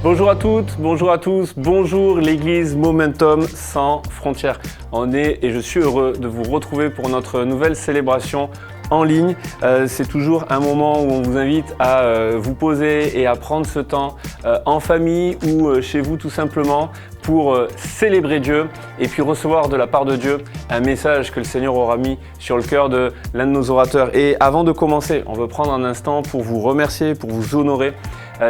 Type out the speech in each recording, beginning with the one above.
Bonjour à toutes, bonjour à tous, bonjour l'église Momentum sans frontières. Et je suis heureux de vous retrouver pour notre nouvelle célébration en ligne. C'est toujours un moment où on vous invite à vous poser et à prendre ce temps en famille ou chez vous tout simplement pour célébrer Dieu et puis recevoir de la part de Dieu un message que le Seigneur aura mis sur le cœur de l'un de nos orateurs. Et avant de commencer, on veut prendre un instant pour vous remercier, pour vous honorer.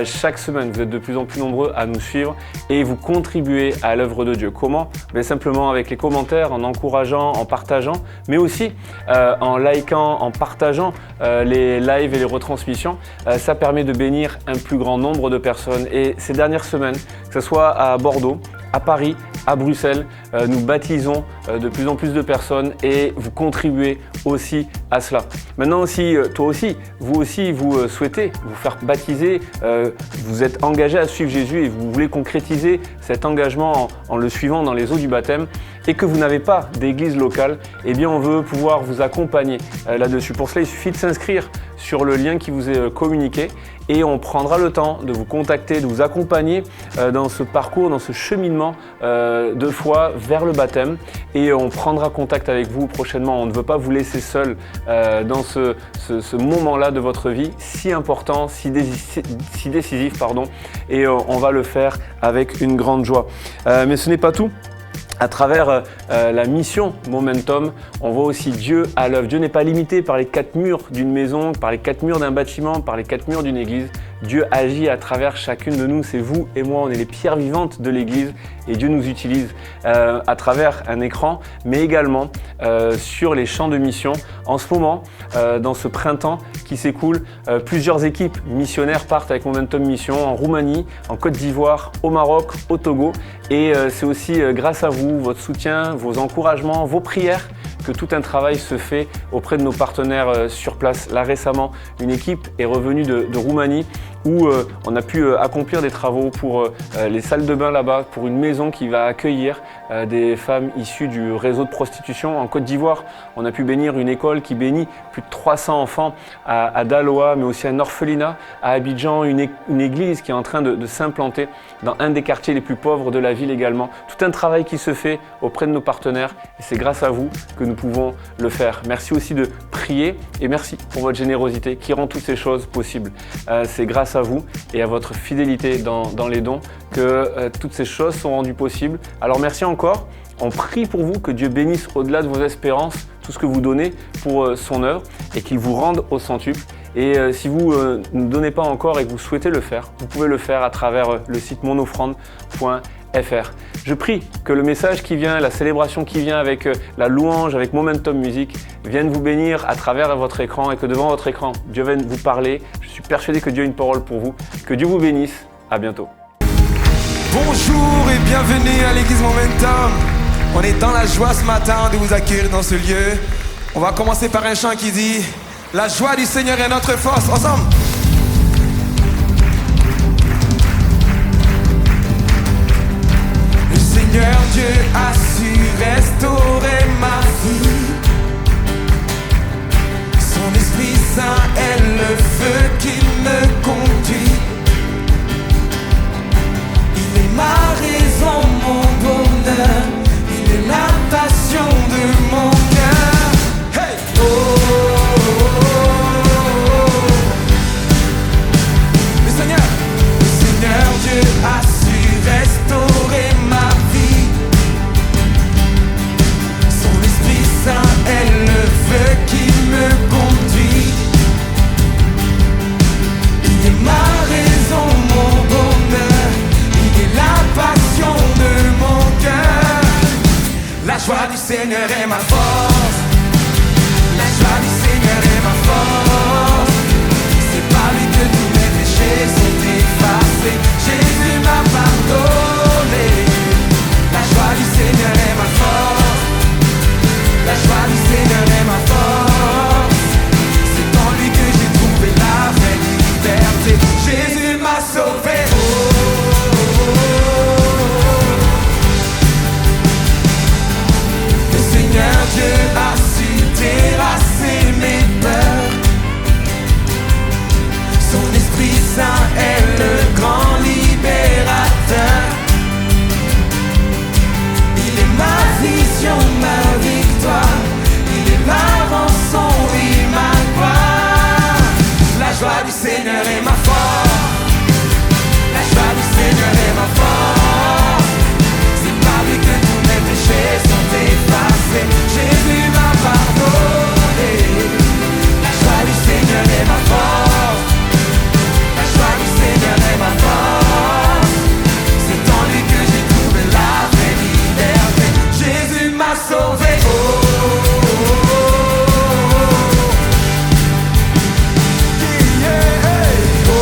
Chaque semaine, vous êtes de plus en plus nombreux à nous suivre et vous contribuez à l'œuvre de Dieu. Comment ? Simplement avec les commentaires, en encourageant, en partageant, mais aussi en likant, en partageant les lives et les retransmissions. Ça permet de bénir un plus grand nombre de personnes. Et ces dernières semaines, que ce soit à Bordeaux, à Paris, à Bruxelles, nous baptisons de plus en plus de personnes et vous contribuez aussi à cela. Maintenant aussi, toi aussi, vous souhaitez vous faire baptiser, vous êtes engagé à suivre Jésus et vous voulez concrétiser cet engagement en le suivant dans les eaux du baptême et que vous n'avez pas d'église locale, eh bien on veut pouvoir vous accompagner là-dessus. Pour cela, il suffit de s'inscrire sur le lien qui vous est communiqué et on prendra le temps de vous contacter, de vous accompagner dans ce parcours, dans ce cheminement de foi vers le baptême et on prendra contact avec vous prochainement. On ne veut pas vous laisser seul dans ce moment-là de votre vie si important, si décisif, et on va le faire avec une grande joie. Mais ce n'est pas tout. À travers la mission Momentum, on voit aussi Dieu à l'œuvre. Dieu n'est pas limité par les quatre murs d'une maison, par les quatre murs d'un bâtiment, par les quatre murs d'une église. Dieu agit à travers chacune de nous. C'est vous et moi, on est les pierres vivantes de l'église et Dieu nous utilise à travers un écran, mais également sur les champs de mission. En ce moment, dans ce printemps qui s'écoule, plusieurs équipes missionnaires partent avec Momentum Mission en Roumanie, en Côte d'Ivoire, au Maroc, au Togo. Et c'est aussi grâce à vous, votre soutien, vos encouragements, vos prières, que tout un travail se fait auprès de nos partenaires sur place. Là récemment, une équipe est revenue de Roumanie où on a pu accomplir des travaux pour les salles de bain là-bas, pour une maison qui va accueillir des femmes issues du réseau de prostitution. En Côte d'Ivoire, on a pu bénir une école qui bénit plus de 300 enfants à Daloa, mais aussi un orphelinat. À Abidjan, une église qui est en train de s'implanter dans un des quartiers les plus pauvres de la ville également. Tout un travail qui se fait auprès de nos partenaires et c'est grâce à vous que nous pouvons le faire. Merci aussi de prier et merci pour votre générosité qui rend toutes ces choses possibles. C'est grâce à vous et à votre fidélité dans les dons que toutes ces choses sont rendues possibles. Alors merci encore. On prie pour vous que Dieu bénisse au-delà de vos espérances tout ce que vous donnez pour son œuvre et qu'il vous rende au centuple. Et si vous ne donnez pas encore et que vous souhaitez le faire, vous pouvez le faire à travers le site monoffrande.fr. Je prie que le message qui vient, la célébration qui vient avec la louange, avec Momentum Music, vienne vous bénir à travers votre écran et que devant votre écran, Dieu vienne vous parler. Je suis persuadé que Dieu a une parole pour vous. Que Dieu vous bénisse. À bientôt. Bonjour et bienvenue à l'église Momentum. On est dans la joie ce matin de vous accueillir dans ce lieu. On va commencer par un chant qui dit « La joie du Seigneur est notre force ». Ensemble. Le Seigneur Dieu a su restaurer ma vie. Son Esprit Saint est le feu qui me conduit. Il est ma raison, mon bonheur. Il est la passion de mon cœur. Hey! Oh, oh, oh, oh. Le Seigneur Dieu a su restaurer ma vie. Son Esprit Saint est le feu qui me conduit. Il est ma raison, mon bonheur. Il est la passion de mon cœur. La joie du Seigneur est ma force. La joie du Seigneur est ma force. C'est par lui que tous mes péchés sont effacés. Jésus m'a pardonné. La joie du Seigneur est ma force. La joie du Seigneur est ma force. C'est en lui que j'ai trouvé la vraie liberté. Jésus m'a sauvé. Oh, oh, oh, oh. Le Seigneur Dieu a su terrasser mes peurs. Son Esprit Saint est le grand libérateur. sauvé. Oh, oh, oh. Yeah. Oh,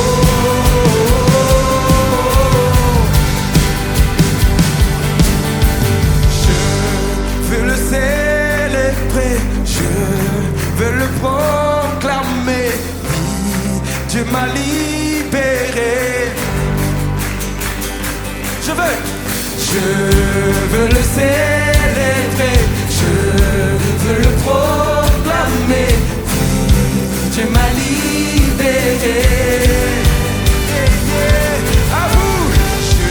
je veux le célébrer, je veux le proclamer. Oui, Dieu m'a libéré. Je veux le célébrer, je veux le proclamer. Dieu m'a libéré. À vous, je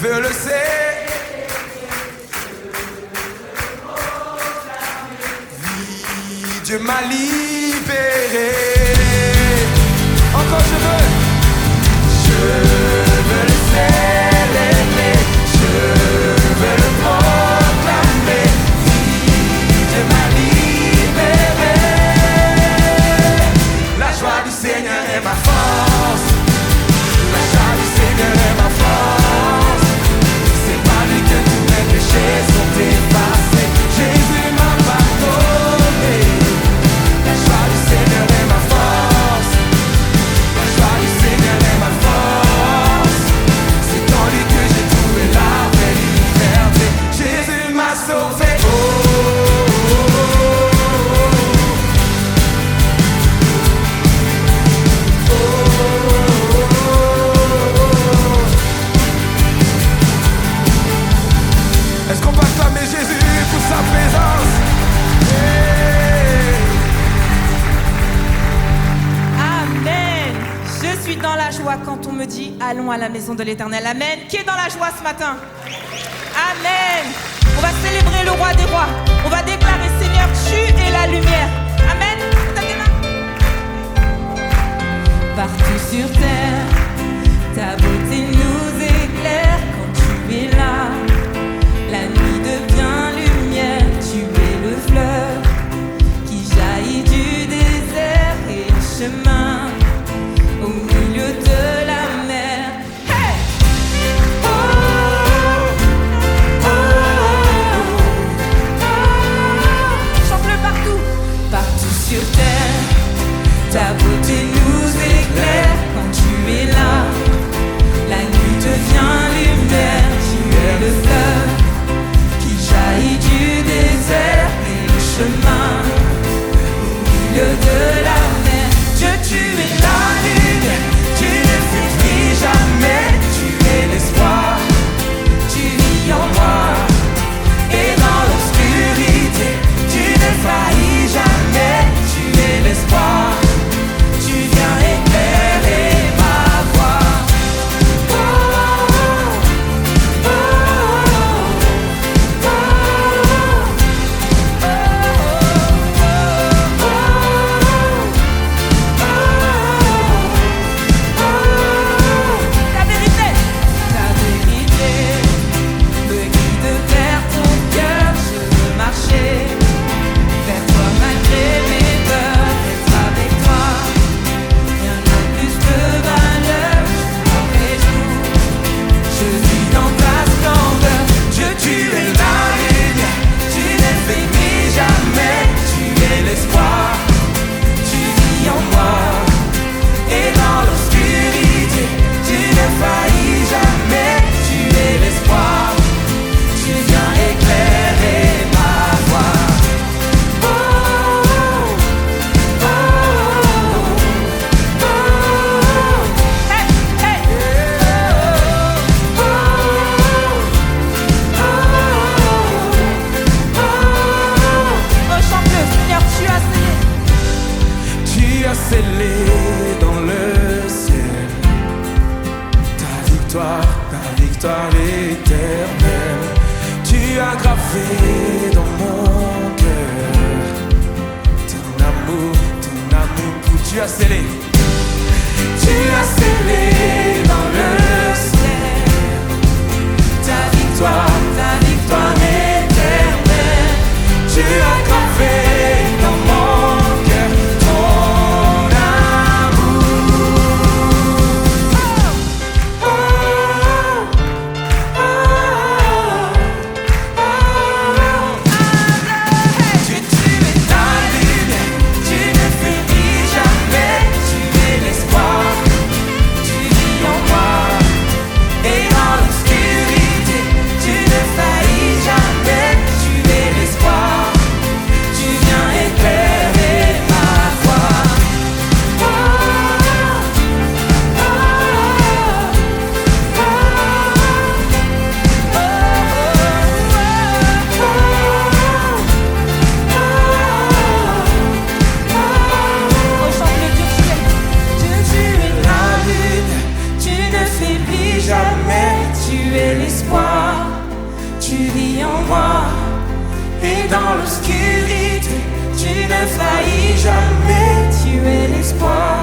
veux le célébrer. Dieu m'a libéré. Encore je veux le célébrer, je veux le proclamer. Dieu m'a libéré. La joie du Seigneur est ma force. La joie du Seigneur est ma force. C'est par lui que tous mes péchés sont effacés. Jésus m'a pardonné. La joie du Seigneur est ma force. La joie du Seigneur est ma force. C'est dans lui que j'ai trouvé la vraie liberté. Jésus m'a sauvé. Oh, oh, oh, oh, oh. Est-ce qu'on peut acclamer Jésus pour sa présence? Hey. Amen. Je suis dans la joie quand on me dit allons à la maison de l'Éternel. Amen. Qui est dans la joie ce matin? Amen. On va célébrer le roi des rois. On va déclarer Seigneur, tu es la lumière. Amen. Tape tes mains. Partout sur terre, ta beauté nous éclaire quand tu es là. La nuit devient lumière, tu es le fleuve qui jaillit du désert et le chemin au milieu de la mer. Hey! Oh, oh, oh, oh. Chante-le partout. Partout sur terre, ta beauté nous éclaire quand tu es là. La nuit devient lumière, tu es le fleuve qui jaillit du désert et le chemin au milieu de la mer. Dieu, tu es la lumière, tu ne fuis jamais, tu es l'espoir, tu vis en moi. Et dans l'obscurité, tu ne faillis jamais, tu es l'espoir, tu viens éclairer ma voie. Oh, oh, oh, oh, la vérité me guide vers ton cœur. Je veux marcher vers toi malgré mes peurs. Être avec toi, rien n'a plus de valeur. Je m'en réjouis, je vis dans ta splendeur. Dieu, tu es la lumière, tu ne faiblis jamais, tu es l'espoir, tu vis en moi. Et dans l'obscurité, tu ne faillis jamais, tu es l'espoir, tu viens éclairer ma voie. Oh, oh, oh, oh. Hey, hey. Oh, oh, chante-le, Seigneur, tu as scellé. Tu as scellé dans le ciel ta victoire éternelle. Tu as gravé dans mon cœur ton amour, tu as scellé. Tu as scellé dans le ciel ta victoire éternelle. Tu as gravé dans mon cœur ton amour. Oh, oh, oh, oh, oh. ne faillis jamais, tu es l'espoir.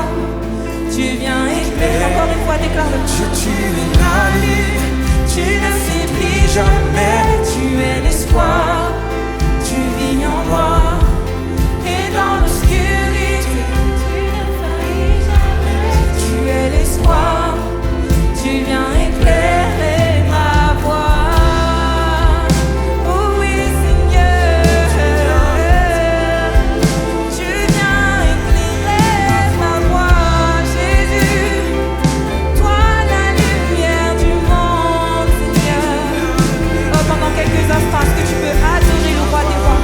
Tu viens éclairer, encore une fois déclare-le. Tu es la lune, tu ne faiblis jamais, tu es l'espoir. Tu vis en moi et dans l'obscurité, tu ne faillis jamais, tu es l'espoir. Tu viens éclairer ma voie. Oh oui Seigneur, tu viens éclairer ma voie. Jésus, toi la lumière du monde, Seigneur. Oh, pendant quelques instants, est-ce que tu peux adorer le roi des rois?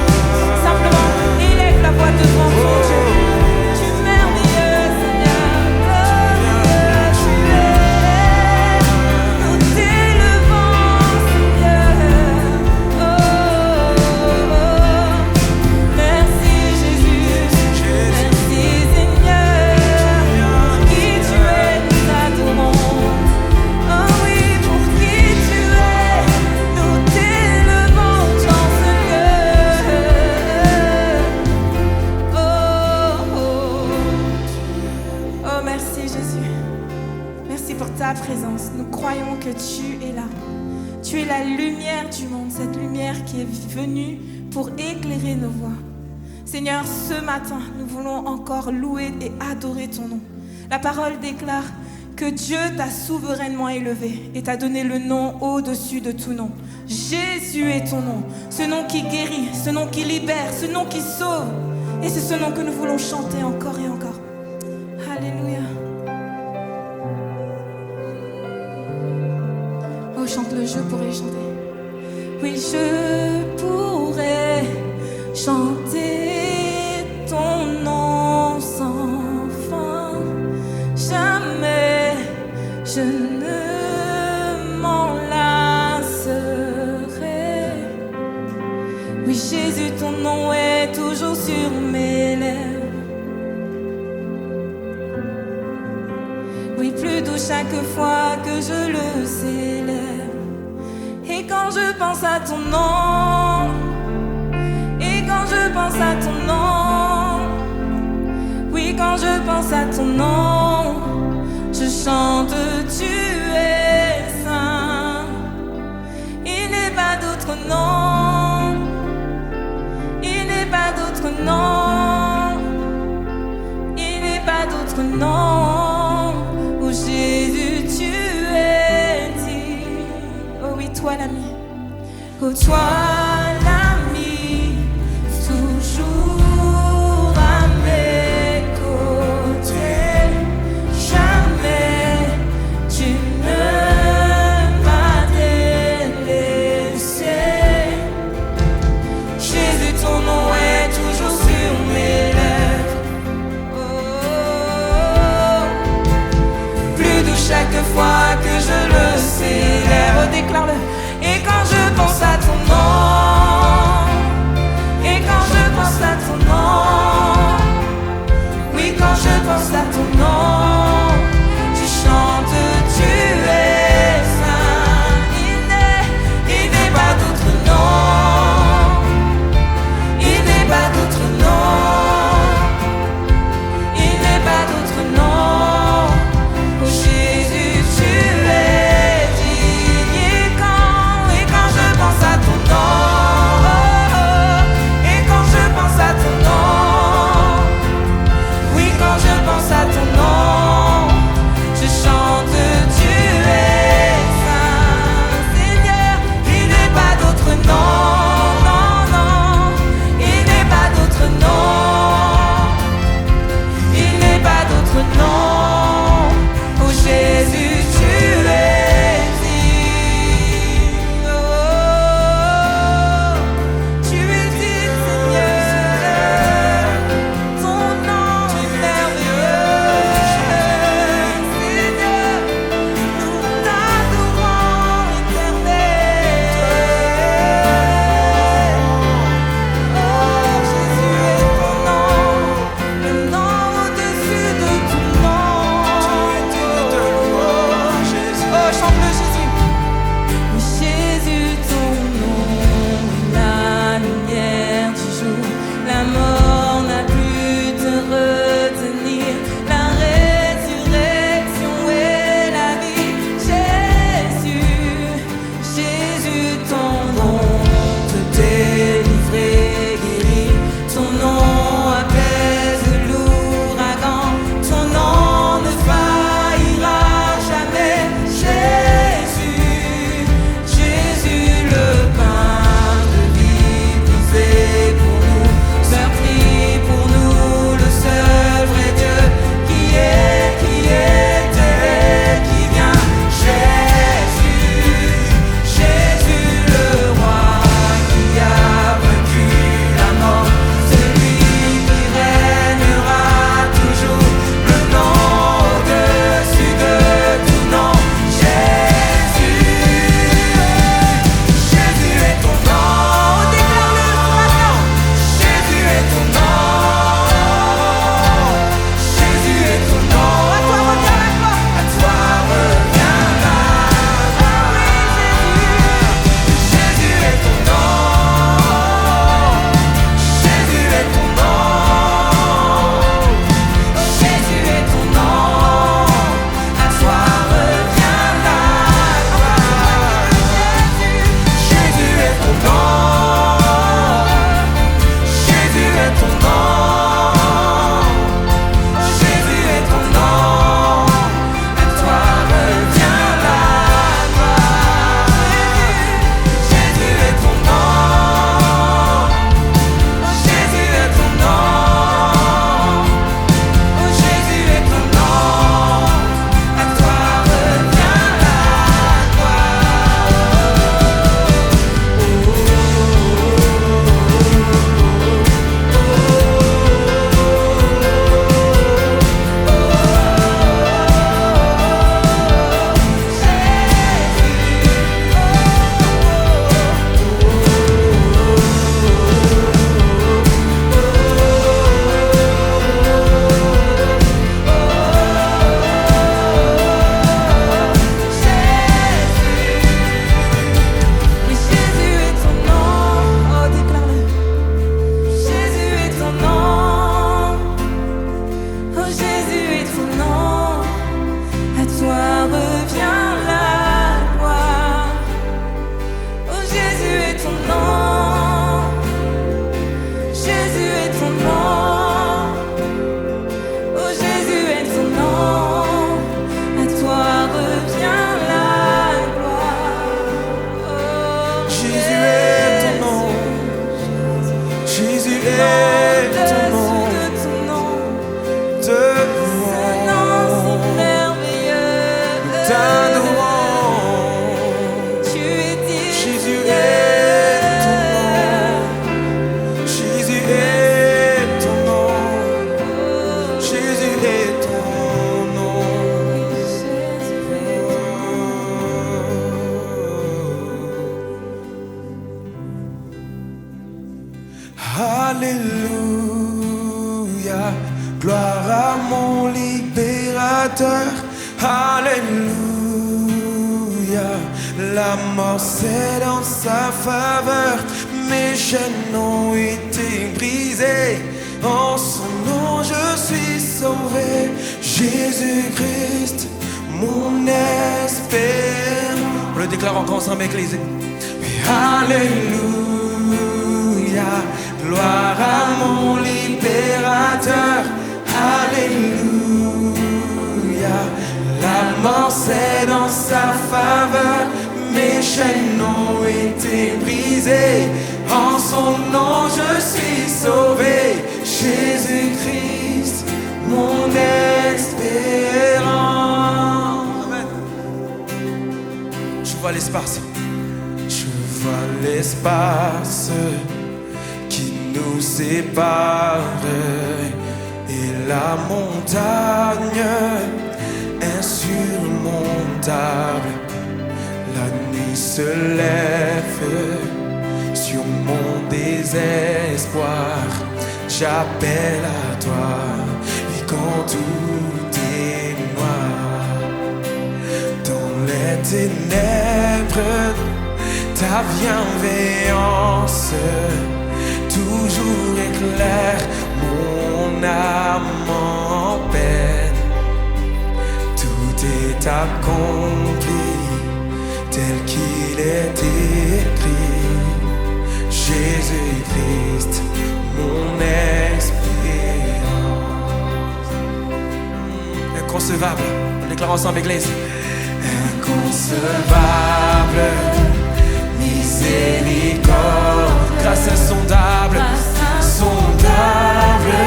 Simplement élève la voix devant ton Dieu. Tu es merveilleux, Seigneur. Oh, tu es. Nous t'élevons, Seigneur. Oh, oh, oh. Merci Jésus. Merci Seigneur. Qui tu es, nous t'adorons. Oh oui, pour qui tu es, nous t'élevons dans ce lieu. Oh, oh. Oh, merci Jésus. Merci pour ta présence. Nous croyons que tu es là. Tu es la lumière du monde, cette lumière qui est venue pour éclairer nos voies. Seigneur, ce matin, nous voulons encore louer et adorer ton nom. La parole déclare que Dieu t'a souverainement élevé et t'a donné le nom au-dessus de tout nom. Jésus est ton nom, ce nom qui guérit, ce nom qui libère, ce nom qui sauve. Et c'est ce nom que nous voulons chanter encore et encore. Alléluia. Oh, chante-le, je pourrais chanter. Oui, je pourrais chanter ton nom sans fin. Jamais je ne m'en lasserai. Oui, Jésus, ton nom est toujours sur mes lèvres. Oui, plus doux chaque fois que je le célèbre. Et quand je pense à ton nom, et quand je pense à ton nom, oui, quand je pense à ton nom, je chante, tu es saint. Il n'est pas d'autre nom, il n'est pas d'autre nom, il n'est pas d'autre nom. Oh Jésus, tu es dit. Oh oui, toi l'ami. Oh toi l'ami, toujours à mes côtés. Jamais tu ne m'as délaissé. Jésus, ton nom est toujours sur mes lèvres. Oh, plus doux chaque fois que je le célèbre. Déclare-le. Et quand je pense à ton nom, et quand je pense à ton nom, oui, quand je pense à ton nom, je chante, tu es saint. Il n'est pas d'autre nom, il n'est pas d'autre nom, il n'est pas d'autre nom. Oh Jésus, tu es digne. Et quand Alléluia, gloire à mon libérateur. Alléluia, la mort c'est dans sa faveur. Mes chaînes ont été brisées, en son nom je suis sauvé. Jésus-Christ, mon espérance. On le déclare encore ensemble avec les Alléluia, gloire à mon libérateur. Alléluia, la mort c'est dans sa faveur. Mes chaînes ont été brisées, en son nom je suis sauvé. Jésus-Christ, mon espérance. Amen. Je vois l'espace. Je vois l'espace qui nous sépare et la montagne insurmontable. La nuit se lève sur mon désespoir. J'appelle à toi, et quand tout est noir, dans les ténèbres, ta bienveillance toujours éclaire mon âme en peine. Tout est accompli tel qu'il est écrit. Jésus-Christ, mon espérance. Inconcevable, on déclare ensemble l'église. Inconcevable, miséricorde, grâce insondable, sondable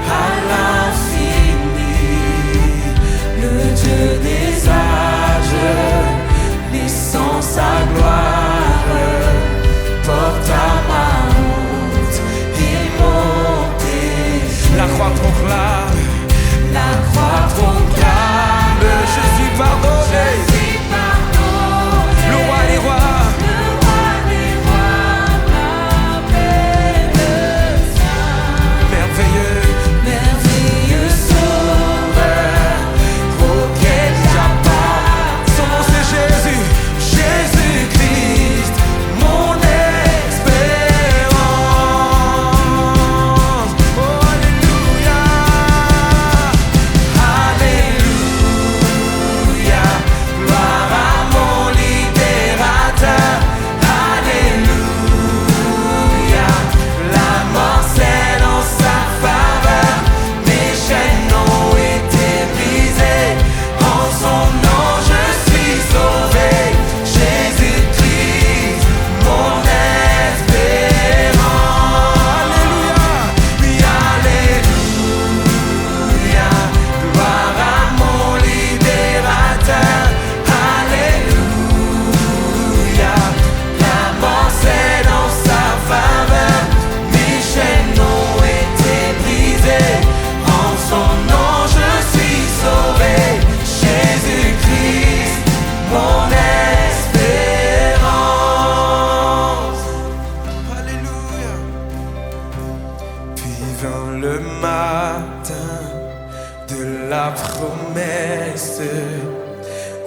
à l'infini. Le Dieu des âges, laissant sa gloire, porte à ma honte et mon péché. La croix proclame, la croix proclame, je suis pardonné, le roi des rois, merveilleux, merveilleux sauveur, auquel j'appartiens. Son nom c'est Jésus, Jésus-Christ, mon espérance. Oh, alléluia, alléluia, gloire à mon libérateur. Alléluia, la mort c'est dans sa faveur. Mes chaînes ont été brisées, en son nom je suis sauvé. Jésus-Christ, mon espérance. Alléluia, alléluia, gloire à mon libérateur. Alléluia, la mort c'est dans sa faveur. Mes chaînes ont été brisées, en son nom je suis sauvé. Jésus-Christ, mon espérance. Alléluia. Puis vint le matin de la promesse,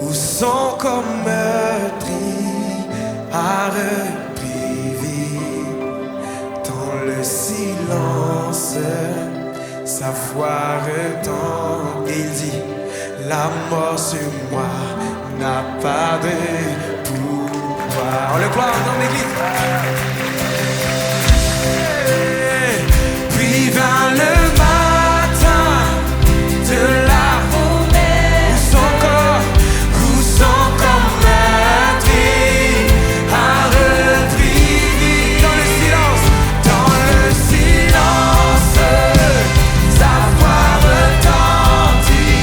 où son corps meurtri a repris vie. Dans le silence, sa voix retentit. Et il dit, la mort sur moi n'a pas de pouvoir. On le croit dans l'église. Puis vint le matin de la promesse, où son corps meurtri a repris vie. Dans le silence, sa voix retentit.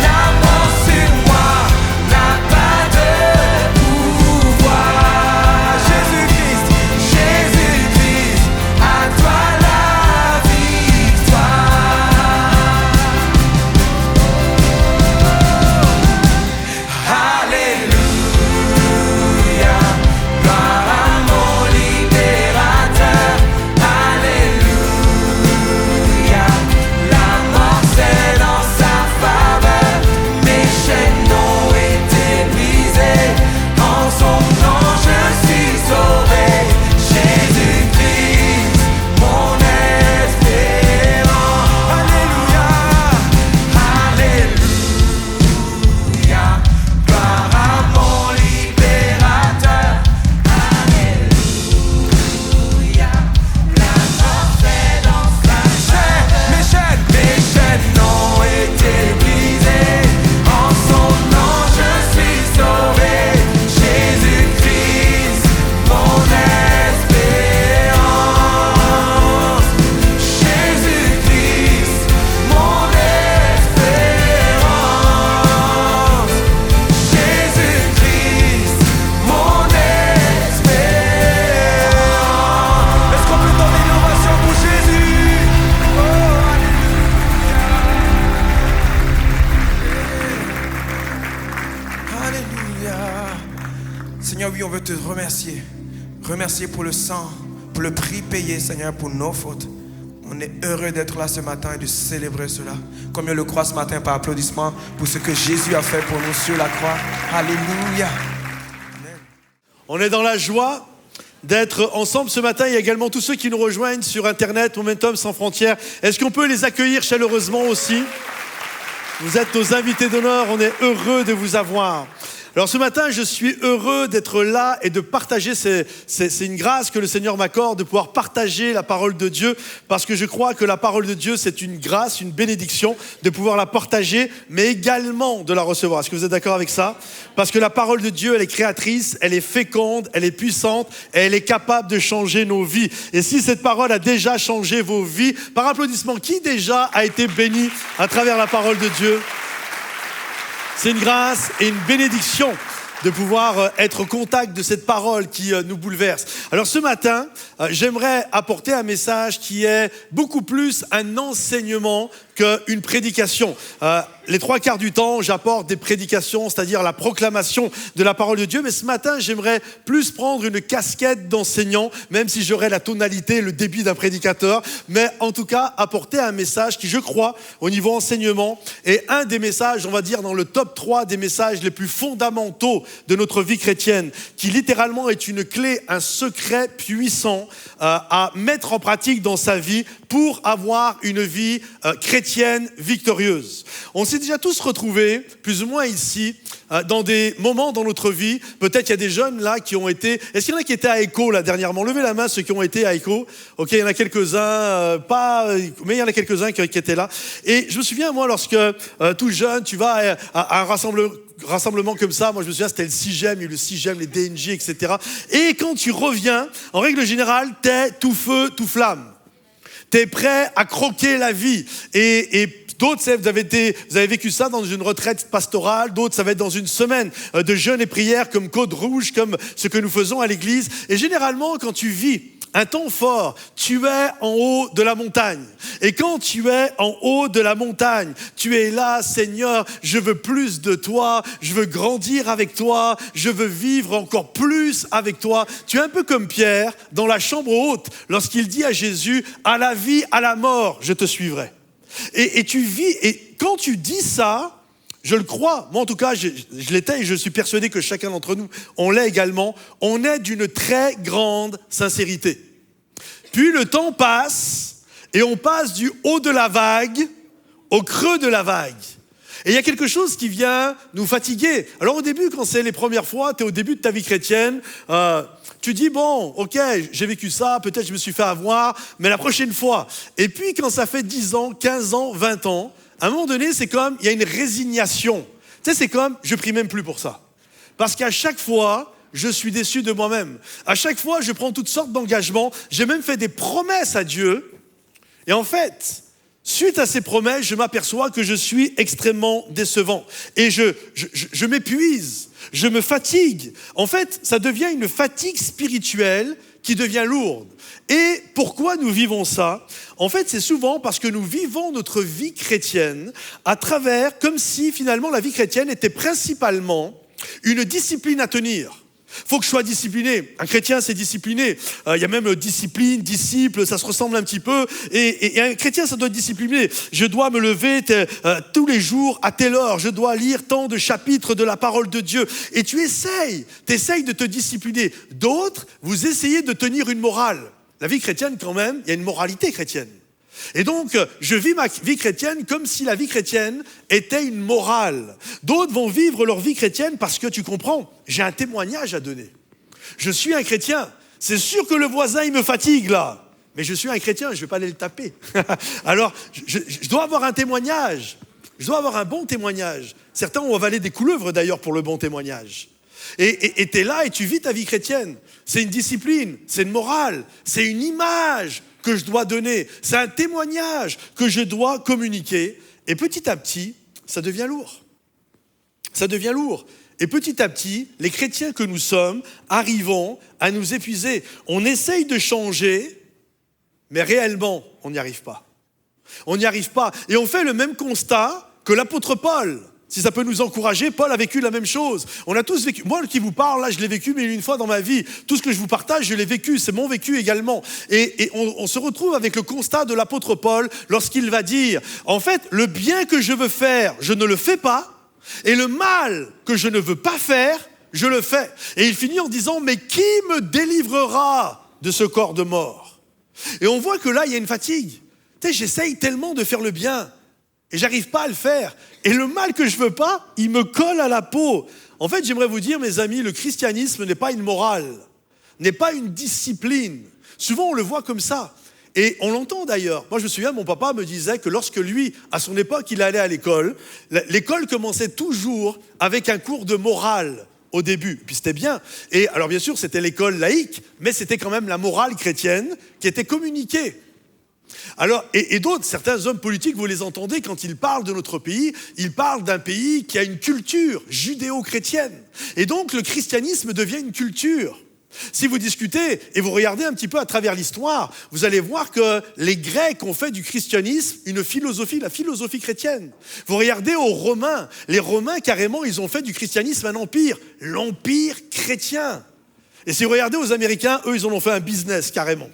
La mort sur moi n'a pas de pouvoir. Jésus-Christ, te remercier. Remercier pour le sang, pour le prix payé, Seigneur, pour nos fautes. On est heureux d'être là ce matin et de célébrer cela. Comme on le croit ce matin par applaudissement pour ce que Jésus a fait pour nous sur la croix. Alléluia. Amen. On est dans la joie d'être ensemble ce matin. Il y a également tous ceux qui nous rejoignent sur Internet, Momentum Sans Frontières. Est-ce qu'on peut les accueillir chaleureusement aussi? Vous êtes nos invités d'honneur, on est heureux de vous avoir. Alors ce matin, je suis heureux d'être là et de partager, c'est une grâce que le Seigneur m'accorde de pouvoir partager la parole de Dieu, parce que je crois que la parole de Dieu, c'est une grâce, une bénédiction de pouvoir la partager, mais également de la recevoir. Est-ce que vous êtes d'accord avec ça? Parce que la parole de Dieu, elle est créatrice, elle est féconde, elle est puissante, et elle est capable de changer nos vies. Et si cette parole a déjà changé vos vies, par applaudissement, qui déjà a été béni à travers la parole de Dieu? C'est une grâce et une bénédiction de pouvoir être au contact de cette parole qui nous bouleverse. Alors ce matin, j'aimerais apporter un message qui est beaucoup plus un enseignement qu'une prédication. Les 3/4 du temps, j'apporte des prédications, c'est-à-dire la proclamation de la parole de Dieu. Mais ce matin, j'aimerais plus prendre une casquette d'enseignant, même si j'aurais la tonalité, le débit d'un prédicateur. Mais en tout cas, apporter un message qui, je crois, au niveau enseignement, est un des messages, on va dire, dans le top 3 des messages les plus fondamentaux de notre vie chrétienne, qui littéralement est une clé, un secret puissant à mettre en pratique dans sa vie pour avoir une vie chrétienne victorieuse. On s'est déjà tous retrouvés, plus ou moins ici, dans des moments dans notre vie. Peut-être qu'il y a des jeunes là qui ont été... Est-ce qu'il y en a qui étaient à Echo là dernièrement? Levez la main ceux qui ont été à Echo. Ok, il y en a quelques-uns, mais il y en a quelques-uns qui étaient là. Et je me souviens, moi, lorsque tout jeune, tu vas à un rassemblement comme ça, moi je me souviens, c'était le 6e, il y a eu le 6e, les DNJ, etc. Et quand tu reviens, en règle générale, t'es tout feu, tout flamme. T'es prêt à croquer la vie. Et d'autres, vous avez vécu ça dans une retraite pastorale. D'autres, ça va être dans une semaine de jeûne et prière comme Côte Rouge, comme ce que nous faisons à l'église. Et généralement, quand tu vis un temps fort, tu es en haut de la montagne. Et quand tu es en haut de la montagne, tu es là, Seigneur, je veux plus de toi, je veux grandir avec toi, je veux vivre encore plus avec toi. Tu es un peu comme Pierre dans la chambre haute, lorsqu'il dit à Jésus, à la vie, à la mort, je te suivrai. Et tu vis, et quand tu dis ça, je le crois, moi en tout cas, je l'étais et je suis persuadé que chacun d'entre nous, on l'est également, on est d'une très grande sincérité. Puis le temps passe et on passe du haut de la vague au creux de la vague. Et il y a quelque chose qui vient nous fatiguer. Alors au début, quand c'est les premières fois, tu es au début de ta vie chrétienne, tu dis, bon, ok, j'ai vécu ça, peut-être je me suis fait avoir, mais la prochaine fois. Et puis quand ça fait 10 ans, 15 ans, 20 ans, à un moment donné, c'est comme, il y a une résignation. Tu sais, c'est comme, je prie même plus pour ça. Parce qu'à chaque fois, je suis déçu de moi-même. À chaque fois, je prends toutes sortes d'engagements. J'ai même fait des promesses à Dieu. Et en fait, suite à ces promesses, je m'aperçois que je suis extrêmement décevant. Et je m'épuise, je me fatigue. En fait, ça devient une fatigue spirituelle qui devient lourde. Et pourquoi nous vivons ça? En fait, c'est souvent parce que nous vivons notre vie chrétienne à travers, comme si finalement la vie chrétienne était principalement une discipline à tenir. Faut que je sois discipliné. Un chrétien, c'est discipliné. Il y a même discipline, disciple, ça se ressemble un petit peu. Et un chrétien, ça doit être discipliné. Je dois me lever tous les jours à telle heure. Je dois lire tant de chapitres de la parole de Dieu. Et tu essayes de te discipliner. D'autres, vous essayez de tenir une morale. La vie chrétienne, quand même, il y a une moralité chrétienne. Et donc, je vis ma vie chrétienne comme si la vie chrétienne était une morale. D'autres vont vivre leur vie chrétienne parce que, tu comprends, j'ai un témoignage à donner. Je suis un chrétien. C'est sûr que le voisin, il me fatigue là. Mais je suis un chrétien, je ne vais pas aller le taper. Alors, je dois avoir un témoignage. Je dois avoir un bon témoignage. Certains ont avalé des couleuvres d'ailleurs pour le bon témoignage. Et tu es là et tu vis ta vie chrétienne. C'est une discipline, c'est une morale, c'est une image que je dois donner. C'est un témoignage que je dois communiquer. Et petit à petit, ça devient lourd. Ça devient lourd. Et petit à petit, les chrétiens que nous sommes arrivons à nous épuiser. On essaye de changer, mais réellement, on n'y arrive pas. On n'y arrive pas. Et on fait le même constat que l'apôtre Paul. Si ça peut nous encourager, Paul a vécu la même chose. On a tous vécu. Moi qui vous parle, là, je l'ai vécu 1001 fois dans ma vie. Tout ce que je vous partage, je l'ai vécu. C'est mon vécu également. Et on se retrouve avec le constat de l'apôtre Paul lorsqu'il va dire, en fait, le bien que je veux faire, je ne le fais pas. Et le mal que je ne veux pas faire, je le fais. Et il finit en disant, mais qui me délivrera de ce corps de mort? Et on voit que là, il y a une fatigue. Tu sais, j'essaye tellement de faire le bien. Et j'arrive pas à le faire. Et le mal que je veux pas, il me colle à la peau. En fait, j'aimerais vous dire, mes amis, le christianisme n'est pas une morale, n'est pas une discipline. Souvent, on le voit comme ça. Et on l'entend d'ailleurs. Moi, je me souviens, mon papa me disait que lorsque lui, à son époque, il allait à l'école commençait toujours avec un cours de morale au début. Puis c'était bien. Et alors, bien sûr, c'était l'école laïque, mais c'était quand même la morale chrétienne qui était communiquée. Alors, et d'autres, certains hommes politiques, vous les entendez, quand ils parlent de notre pays, ils parlent d'un pays qui a une culture judéo-chrétienne. Et donc, le christianisme devient une culture. Si vous discutez et vous regardez un petit peu à travers l'histoire, vous allez voir que les Grecs ont fait du christianisme une philosophie, la philosophie chrétienne. Vous regardez aux Romains, les Romains carrément, ils ont fait du christianisme un empire, l'empire chrétien. Et si vous regardez aux Américains, eux, ils en ont fait un business carrément.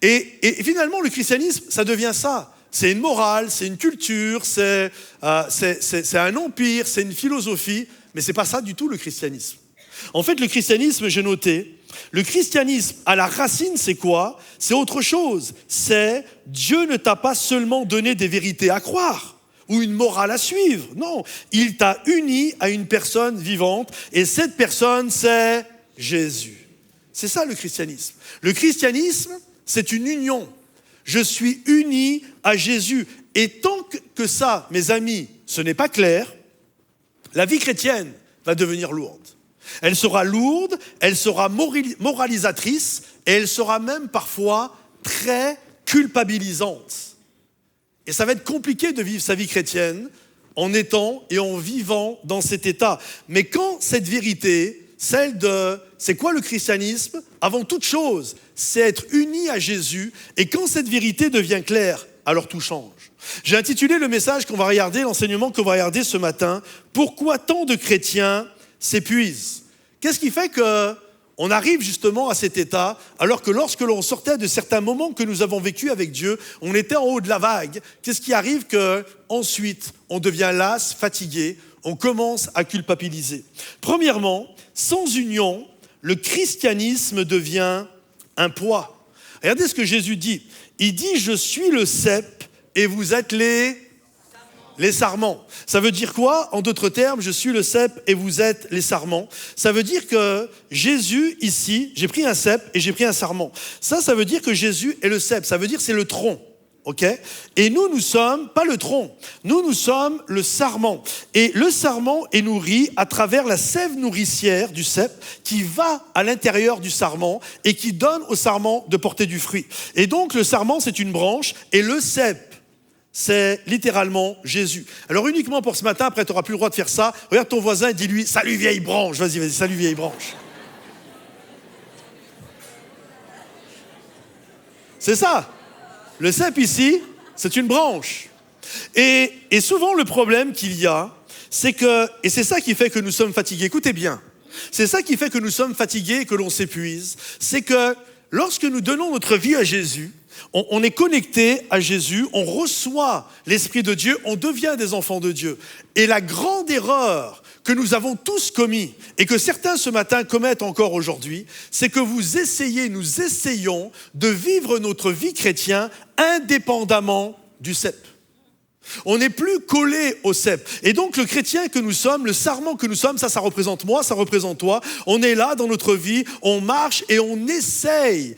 Et finalement, le christianisme, ça devient ça. C'est une morale, c'est une culture, c'est un empire, c'est une philosophie, mais c'est pas ça du tout le christianisme. En fait, le christianisme, j'ai noté, le christianisme à la racine, c'est quoi? C'est autre chose. C'est Dieu ne t'a pas seulement donné des vérités à croire ou une morale à suivre. Non, il t'a uni à une personne vivante et cette personne, c'est Jésus. C'est ça le christianisme. Le christianisme, c'est une union. Je suis uni à Jésus. Et tant que ça, mes amis, ce n'est pas clair, la vie chrétienne va devenir lourde. Elle sera lourde, elle sera moralisatrice et elle sera même parfois très culpabilisante. Et ça va être compliqué de vivre sa vie chrétienne en étant et en vivant dans cet état. Mais quand cette vérité, celle de c'est quoi le christianisme? Avant toute chose, c'est être uni à Jésus. Et quand cette vérité devient claire, alors tout change. J'ai intitulé le message qu'on va regarder, l'enseignement qu'on va regarder ce matin, « Pourquoi tant de chrétiens s'épuisent ?» Qu'est-ce qui fait qu'on arrive justement à cet état, alors que lorsque l'on sortait de certains moments que nous avons vécus avec Dieu, on était en haut de la vague. Qu'est-ce qui arrive qu'ensuite, on devient las, fatigué, on commence à culpabiliser. Premièrement, sans union, le christianisme devient un poids. Regardez ce que Jésus dit. Il dit, je suis le cep et vous êtes les sarments. Ça veut dire quoi? En d'autres termes, je suis le cep et vous êtes les sarments. Ça veut dire que Jésus, ici, j'ai pris un cep et j'ai pris un sarment. Ça veut dire que Jésus est le cep. Ça veut dire que c'est le tronc. Ok? Et nous sommes pas le tronc. Nous sommes le sarment. Et le sarment est nourri à travers la sève nourricière du cep qui va à l'intérieur du sarment et qui donne au sarment de porter du fruit. Et donc, le sarment, c'est une branche et le cep, c'est littéralement Jésus. Alors, uniquement pour ce matin, après, tu n'auras plus le droit de faire ça. Regarde ton voisin et dis-lui, salut vieille branche. Vas-y, salut vieille branche. C'est ça. Le cep ici, c'est une branche. Et souvent, le problème qu'il y a, c'est que, et c'est ça qui fait que nous sommes fatigués, écoutez bien, c'est ça qui fait que nous sommes fatigués et que l'on s'épuise, c'est que lorsque nous donnons notre vie à Jésus, on est connecté à Jésus, on reçoit l'Esprit de Dieu, on devient des enfants de Dieu. Et la grande erreur que nous avons tous commis et que certains ce matin commettent encore aujourd'hui, c'est que nous essayons de vivre notre vie chrétienne indépendamment du cep. On n'est plus collé au cep. Et donc le chrétien que nous sommes, le sarment que nous sommes, ça représente moi, ça représente toi. On est là dans notre vie, on marche et on essaye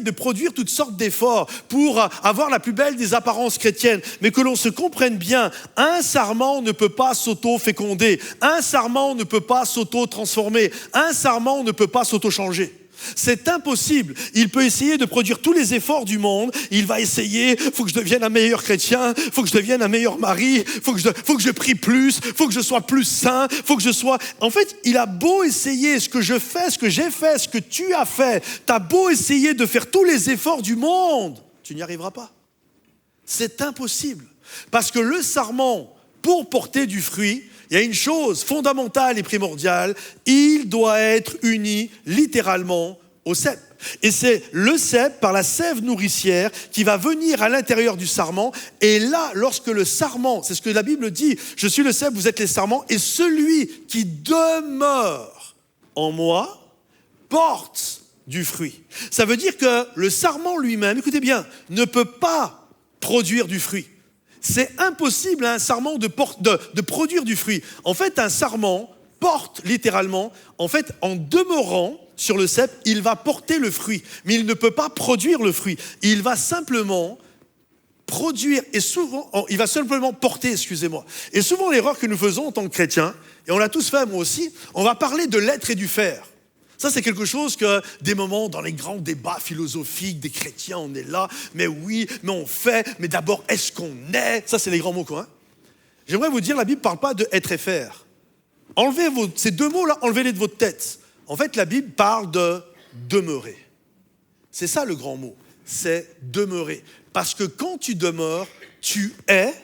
de produire toutes sortes d'efforts pour avoir la plus belle des apparences chrétiennes. Mais que l'on se comprenne bien, un sarment ne peut pas s'auto-féconder, un sarment ne peut pas s'auto-transformer, un sarment ne peut pas s'auto-changer. C'est impossible. Il peut essayer de produire tous les efforts du monde. Il va essayer, faut que je devienne un meilleur chrétien, faut que je devienne un meilleur mari, faut que je prie plus, faut que je sois plus saint, faut que je sois... En fait, il a beau essayer ce que je fais, ce que j'ai fait, ce que tu as fait. T'as beau essayer de faire tous les efforts du monde, tu n'y arriveras pas. C'est impossible. Parce que le sarment pour porter du fruit, il y a une chose fondamentale et primordiale, il doit être uni littéralement au cep. Et c'est le cep, par la sève nourricière, qui va venir à l'intérieur du sarment. Et là, lorsque le sarment, c'est ce que la Bible dit, je suis le cep, vous êtes les sarments, et celui qui demeure en moi porte du fruit. Ça veut dire que le sarment lui-même, écoutez bien, ne peut pas produire du fruit. C'est impossible à un sarment de produire du fruit. En fait, un sarment porte littéralement, en fait, en demeurant sur le cep, il va porter le fruit. Mais il ne peut pas produire le fruit. Il va simplement produire, et souvent, il va simplement porter, excusez-moi. Et souvent, l'erreur que nous faisons en tant que chrétiens, et on l'a tous fait, moi aussi, on va parler de l'être et du faire. Ça, c'est quelque chose que, des moments dans les grands débats philosophiques des chrétiens, on est là, mais oui, mais on fait, mais d'abord, est-ce qu'on est? Ça, c'est les grands mots, quoi. Hein. J'aimerais vous dire, la Bible ne parle pas de être et faire. Enlevez ces deux mots-là, enlevez-les de votre tête. En fait, la Bible parle de demeurer. C'est ça le grand mot, c'est demeurer. Parce que quand tu demeures, tu es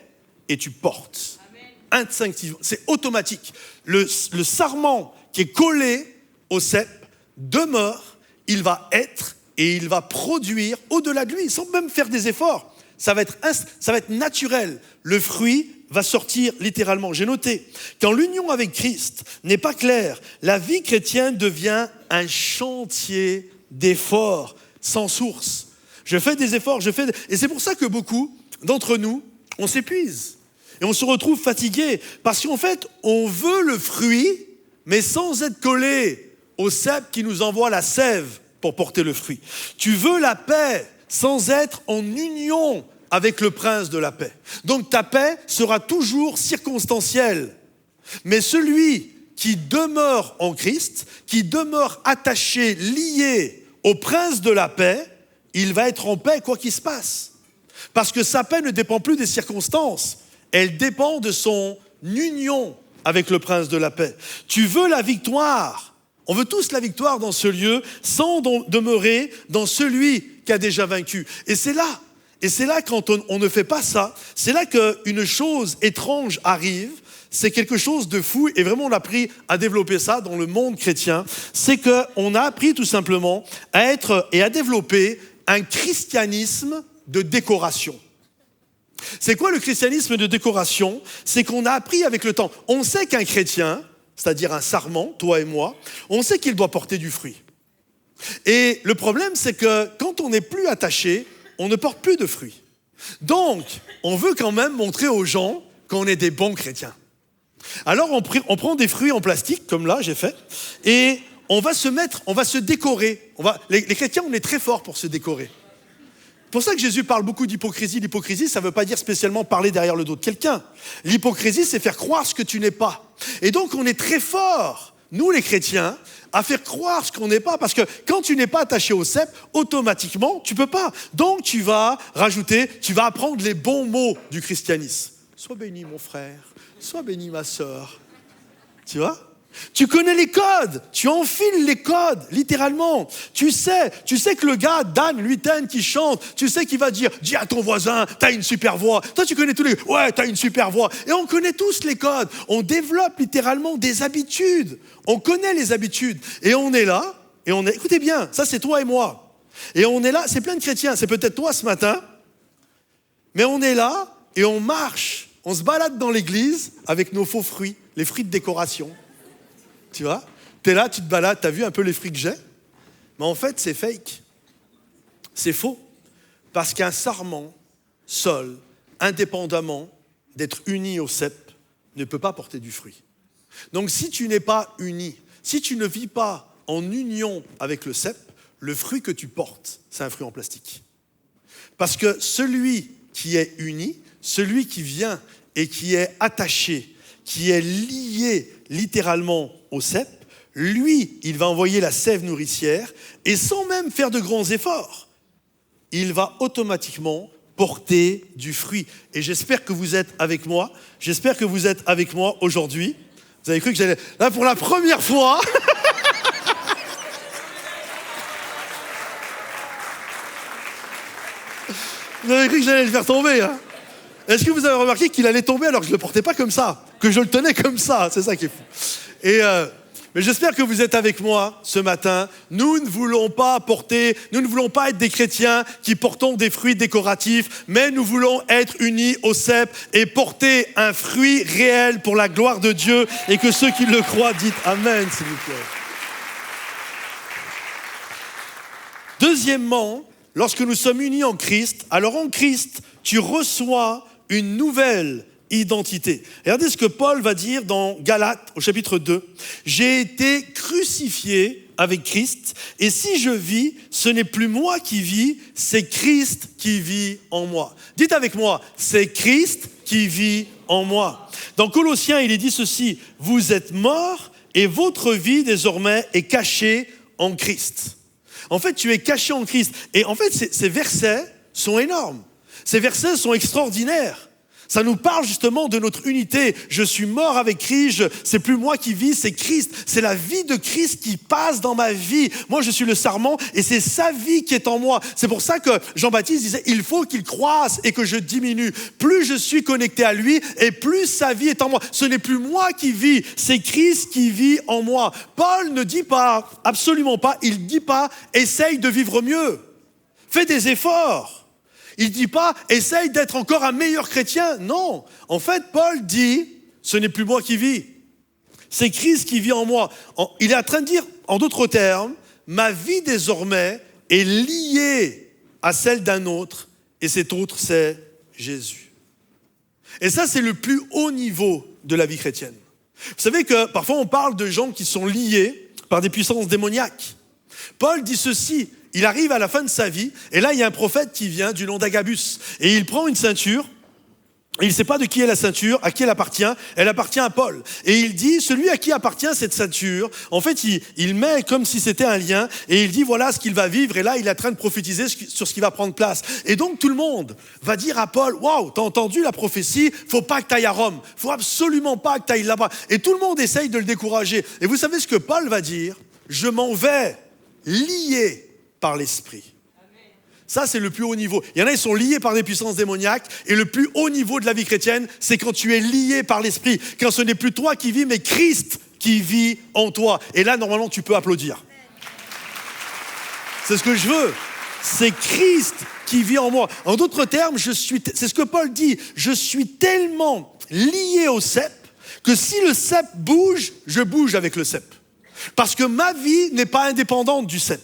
et tu portes. Amen. Instinctivement, c'est automatique. Le sarment qui est collé au cep demeure, il va être et il va produire au-delà de lui, sans même faire des efforts. Ça va être naturel. Le fruit va sortir littéralement. J'ai noté, quand l'union avec Christ n'est pas claire, la vie chrétienne devient un chantier d'efforts sans source. Je fais des efforts, et c'est pour ça que beaucoup d'entre nous, on s'épuise. Et on se retrouve fatigué, parce qu'en fait, on veut le fruit, mais sans être collé au cep qui nous envoie la sève pour porter le fruit. Tu veux la paix sans être en union avec le prince de la paix. Donc ta paix sera toujours circonstancielle. Mais celui qui demeure en Christ, qui demeure attaché, lié au prince de la paix, il va être en paix quoi qu'il se passe. Parce que sa paix ne dépend plus des circonstances, elle dépend de son union avec le prince de la paix. Tu veux la victoire, on veut tous la victoire dans ce lieu, sans demeurer dans celui qui a déjà vaincu. Et c'est là quand on ne fait pas ça, c'est là qu'une chose étrange arrive, c'est quelque chose de fou, et vraiment on a appris à développer ça dans le monde chrétien, c'est qu'on a appris tout simplement à être et à développer un christianisme de décoration. C'est quoi le christianisme de décoration? C'est qu'on a appris avec le temps. On sait qu'un chrétien, c'est-à-dire un sarment, toi et moi, on sait qu'il doit porter du fruit. Et le problème, c'est que quand on n'est plus attaché, on ne porte plus de fruits. Donc, on veut quand même montrer aux gens qu'on est des bons chrétiens. Alors, on prend des fruits en plastique, comme là, j'ai fait, et on va se décorer. Les chrétiens, on est très forts pour se décorer. C'est pour ça que Jésus parle beaucoup d'hypocrisie. L'hypocrisie, ça ne veut pas dire spécialement parler derrière le dos de quelqu'un. L'hypocrisie, c'est faire croire ce que tu n'es pas. Et donc, on est très forts, nous les chrétiens, à faire croire ce qu'on n'est pas. Parce que quand tu n'es pas attaché au cep, automatiquement, tu ne peux pas. Donc, tu vas apprendre les bons mots du christianisme. Sois béni, mon frère. Sois béni, ma sœur. Tu vois ? Tu connais les codes, tu enfiles les codes, littéralement. Tu sais que le gars, Dan Luyten, qui chante, tu sais qu'il va dire, dis à ton voisin, t'as une super voix. Toi, tu connais tous les, ouais, t'as une super voix. Et on connaît tous les codes. On développe littéralement des habitudes. On connaît les habitudes. Et on est là, écoutez bien, ça c'est toi et moi. Et on est là, c'est plein de chrétiens, c'est peut-être toi ce matin, mais on est là et on marche. On se balade dans l'église avec nos faux fruits, les fruits de décoration. Tu vois, t'es là, tu te balades, t'as vu un peu les fruits que j'ai? Mais en fait, c'est fake. C'est faux. Parce qu'un sarment, seul, indépendamment d'être uni au cep, ne peut pas porter du fruit. Donc si tu n'es pas uni, si tu ne vis pas en union avec le cep, le fruit que tu portes, c'est un fruit en plastique. Parce que celui qui est uni, celui qui vient et qui est attaché, qui est lié littéralement au cep, lui, il va envoyer la sève nourricière et sans même faire de grands efforts, il va automatiquement porter du fruit. Et j'espère que vous êtes avec moi. J'espère que vous êtes avec moi aujourd'hui. Vous avez cru que j'allais... Là, pour la première fois... Vous avez cru que j'allais le faire tomber, hein? Est-ce que vous avez remarqué qu'il allait tomber alors que je ne le portais pas comme ça, que je le tenais comme ça? C'est ça qui est fou. Mais j'espère que vous êtes avec moi ce matin. Nous ne voulons pas être des chrétiens qui portons des fruits décoratifs, mais nous voulons être unis au cep et porter un fruit réel pour la gloire de Dieu, et que ceux qui le croient, dites Amen, s'il vous plaît. Deuxièmement, lorsque nous sommes unis en Christ, alors en Christ, tu reçois une nouvelle identité. Regardez ce que Paul va dire dans Galates au chapitre 2. J'ai été crucifié avec Christ, et si je vis, ce n'est plus moi qui vis, c'est Christ qui vit en moi. Dites avec moi, c'est Christ qui vit en moi. Dans Colossiens, il est dit ceci: vous êtes morts et votre vie désormais est cachée en Christ. En fait, tu es caché en Christ. Et en fait, ces versets sont énormes. Ces versets sont extraordinaires. Ça nous parle justement de notre unité. Je suis mort avec Christ, c'est plus moi qui vis, c'est Christ. C'est la vie de Christ qui passe dans ma vie. Moi, je suis le sarment et c'est sa vie qui est en moi. C'est pour ça que Jean-Baptiste disait, il faut qu'il croisse et que je diminue. Plus je suis connecté à lui et plus sa vie est en moi. Ce n'est plus moi qui vis, c'est Christ qui vit en moi. Paul ne dit pas, absolument pas, il ne dit pas, essaye de vivre mieux. Fais des efforts. Il ne dit pas, essaye d'être encore un meilleur chrétien. Non. En fait, Paul dit, ce n'est plus moi qui vis. C'est Christ qui vit en moi. Il est en train de dire, en d'autres termes, ma vie désormais est liée à celle d'un autre, et cet autre, c'est Jésus. Et ça, c'est le plus haut niveau de la vie chrétienne. Vous savez que parfois, on parle de gens qui sont liés par des puissances démoniaques. Paul dit ceci. Il arrive à la fin de sa vie, et là, il y a un prophète qui vient du nom d'Agabus. Et il prend une ceinture, et il ne sait pas de qui est la ceinture, à qui elle appartient à Paul. Et il dit, celui à qui appartient cette ceinture, en fait, il met comme si c'était un lien, et il dit, voilà ce qu'il va vivre, et là, il est en train de prophétiser sur ce qui va prendre place. Et donc, tout le monde va dire à Paul, waouh, t'as entendu la prophétie, faut pas que t'ailles à Rome, faut absolument pas que t'ailles là-bas. Et tout le monde essaye de le décourager. Et vous savez ce que Paul va dire? Je m'en vais lié par l'esprit. Ça, c'est le plus haut niveau. Il y en a, ils sont liés par des puissances démoniaques, et le plus haut niveau de la vie chrétienne, c'est quand tu es lié par l'esprit, quand ce n'est plus toi qui vis, mais Christ qui vit en toi. Et là, normalement, tu peux applaudir. C'est ce que je veux. C'est Christ qui vit en moi. En d'autres termes, c'est ce que Paul dit, je suis tellement lié au cep que si le cep bouge, je bouge avec le cep. Parce que ma vie n'est pas indépendante du cep.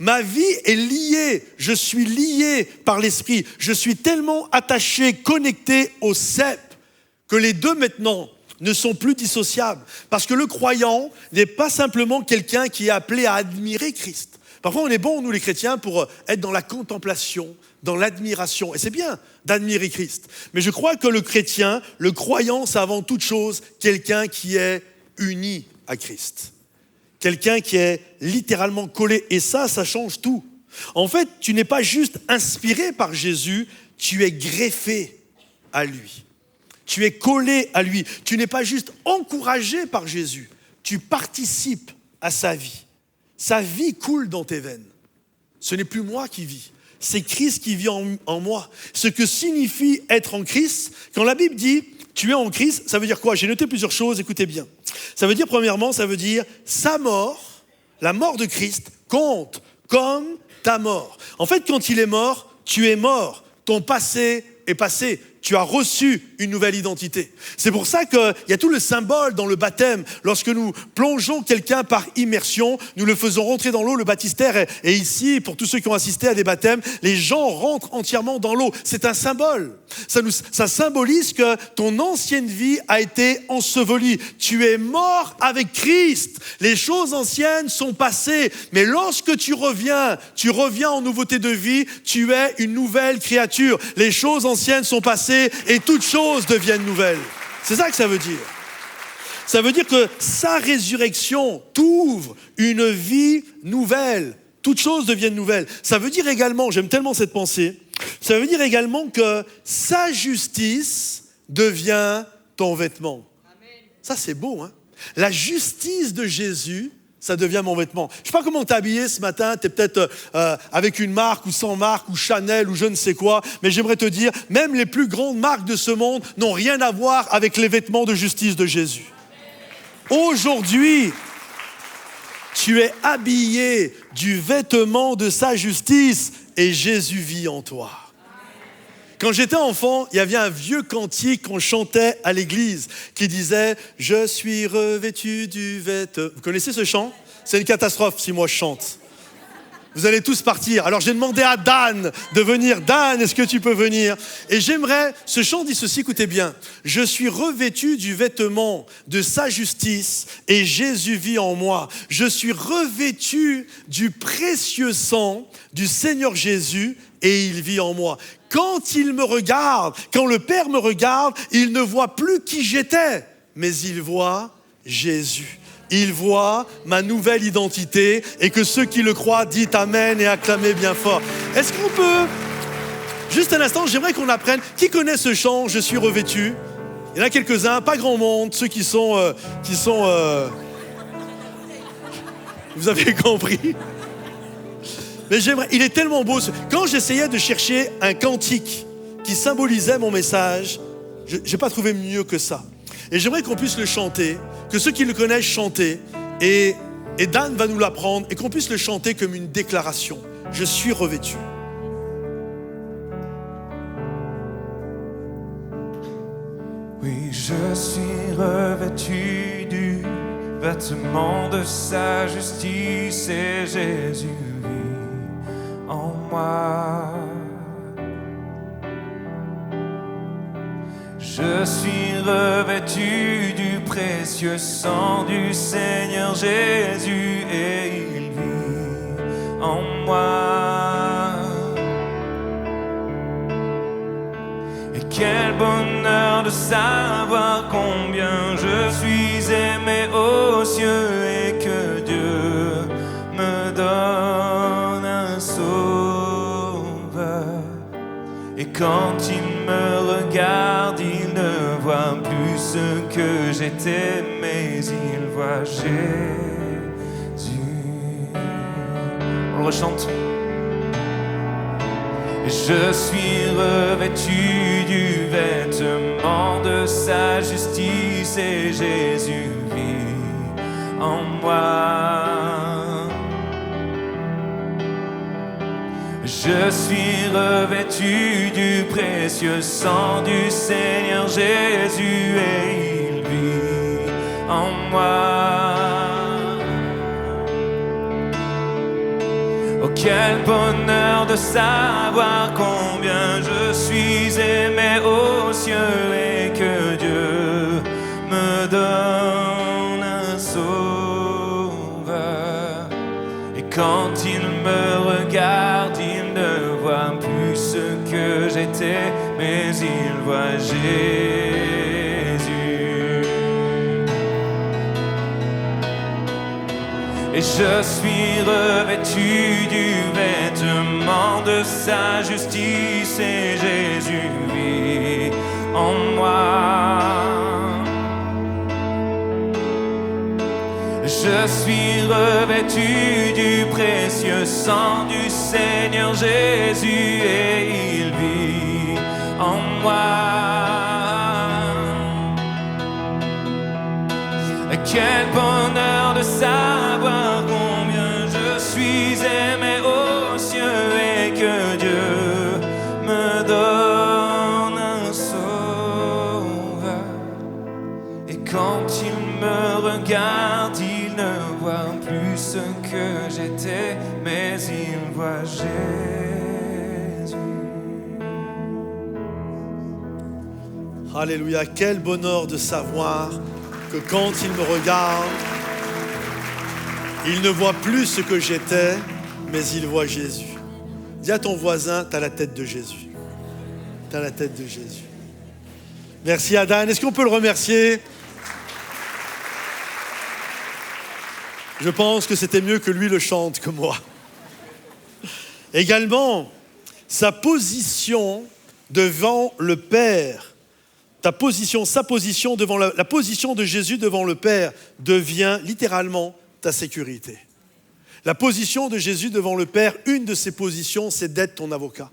Ma vie est liée, je suis lié par l'esprit. Je suis tellement attaché, connecté au cep, que les deux maintenant ne sont plus dissociables. Parce que le croyant n'est pas simplement quelqu'un qui est appelé à admirer Christ. Parfois on est bon, nous les chrétiens, pour être dans la contemplation, dans l'admiration. Et c'est bien d'admirer Christ. Mais je crois que le chrétien, le croyant, c'est avant toute chose quelqu'un qui est uni à Christ. Quelqu'un qui est littéralement collé. Et ça change tout. En fait, tu n'es pas juste inspiré par Jésus, tu es greffé à lui. Tu es collé à lui. Tu n'es pas juste encouragé par Jésus, tu participes à sa vie. Sa vie coule dans tes veines. Ce n'est plus moi qui vis, c'est Christ qui vit en moi. Ce que signifie être en Christ, quand la Bible dit tu es en Christ, ça veut dire quoi? J'ai noté plusieurs choses, écoutez bien. Ça veut dire, premièrement, ça veut dire sa mort, la mort de Christ, compte comme ta mort. En fait, quand il est mort, tu es mort. Ton passé est passé. Tu as reçu une nouvelle identité. C'est pour ça qu'il y a tout le symbole dans le baptême. Lorsque nous plongeons quelqu'un par immersion, nous le faisons rentrer dans l'eau. Le baptistère est ici, pour tous ceux qui ont assisté à des baptêmes, les gens rentrent entièrement dans l'eau. C'est un symbole. Ça symbolise que ton ancienne vie a été ensevelie. Tu es mort avec Christ. Les choses anciennes sont passées. Mais lorsque tu reviens en nouveauté de vie, tu es une nouvelle créature. Les choses anciennes sont passées et toutes choses deviennent nouvelles. C'est ça que ça veut dire. Ça veut dire que sa résurrection t'ouvre une vie nouvelle. Toutes choses deviennent nouvelles. Ça veut dire également, j'aime tellement cette pensée, ça veut dire également que sa justice devient ton vêtement. Amen. Ça c'est beau, hein? La justice de Jésus ça devient mon vêtement. Je ne sais pas comment t'es habillé ce matin, tu es peut-être avec une marque ou sans marque ou Chanel ou je ne sais quoi, mais j'aimerais te dire, même les plus grandes marques de ce monde n'ont rien à voir avec les vêtements de justice de Jésus. Aujourd'hui, tu es habillé du vêtement de sa justice et Jésus vit en toi. Quand j'étais enfant, il y avait un vieux cantique qu'on chantait à l'église qui disait « Je suis revêtu du vêtement ». Vous connaissez ce chant ? C'est une catastrophe si moi je chante. Vous allez tous partir. Alors j'ai demandé à Dan de venir. Dan, est-ce que tu peux venir ? Et j'aimerais, ce chant dit ceci, écoutez bien. « Je suis revêtu du vêtement de sa justice et Jésus vit en moi. Je suis revêtu du précieux sang du Seigneur Jésus et il vit en moi. » Quand il me regarde, quand le Père me regarde, il ne voit plus qui j'étais, mais il voit Jésus. Il voit ma nouvelle identité et que ceux qui le croient, dites Amen et acclamez bien fort. Est-ce qu'on peut, juste un instant, j'aimerais qu'on apprenne, qui connaît ce chant, Je suis revêtu ? Il y en a quelques-uns, pas grand monde, ceux qui sont vous avez compris ? Mais j'aimerais, il est tellement beau. Quand j'essayais de chercher un cantique qui symbolisait mon message, je n'ai pas trouvé mieux que ça. Et j'aimerais qu'on puisse le chanter, que ceux qui le connaissent chanter, et Dan va nous l'apprendre, et qu'on puisse le chanter comme une déclaration. Je suis revêtu. Oui, je suis revêtu du vêtement de sa justice et Jésus vit en moi. Je suis revêtu du précieux sang du Seigneur Jésus et il vit en moi. Et quel bonheur de savoir combien je suis aimé aux cieux et que Dieu me donne un sauveur. Et quand il me regarde, il ne voit plus ce que j'étais, mais il voit Jésus. On le rechante. Je suis revêtu du vêtement de sa justice et Jésus vit en moi. Je suis revêtu du précieux sang du Seigneur Jésus et il vit en moi. Oh, quel bonheur de savoir combien je suis aimé aux cieux et que Dieu me donne un sauveur. Et quand il me regarde, il ne voit plus ce que j'étais, mais il voit Jésus. Et je suis revêtu du vêtement de sa justice et Jésus vit en moi. Je suis revêtu du précieux sang du Seigneur Jésus et il vit en moi. Quel bonheur de savoir combien je suis aimé aux cieux et que Dieu me donne un sauveur. Et quand il me regarde, il ne voit plus ce que j'étais, mais il voit Jésus. Alléluia, quel bonheur de savoir que quand il me regarde, il ne voit plus ce que j'étais, mais il voit Jésus. Dis à ton voisin, tu as la tête de Jésus. Tu as la tête de Jésus. Merci Adam. Est-ce qu'on peut le remercier? Je pense que c'était mieux que lui le chante que moi. Également, sa position devant le Père, sa position devant la position de Jésus devant le Père devient littéralement ta sécurité. La position de Jésus devant le Père, une de ses positions, c'est d'être ton avocat.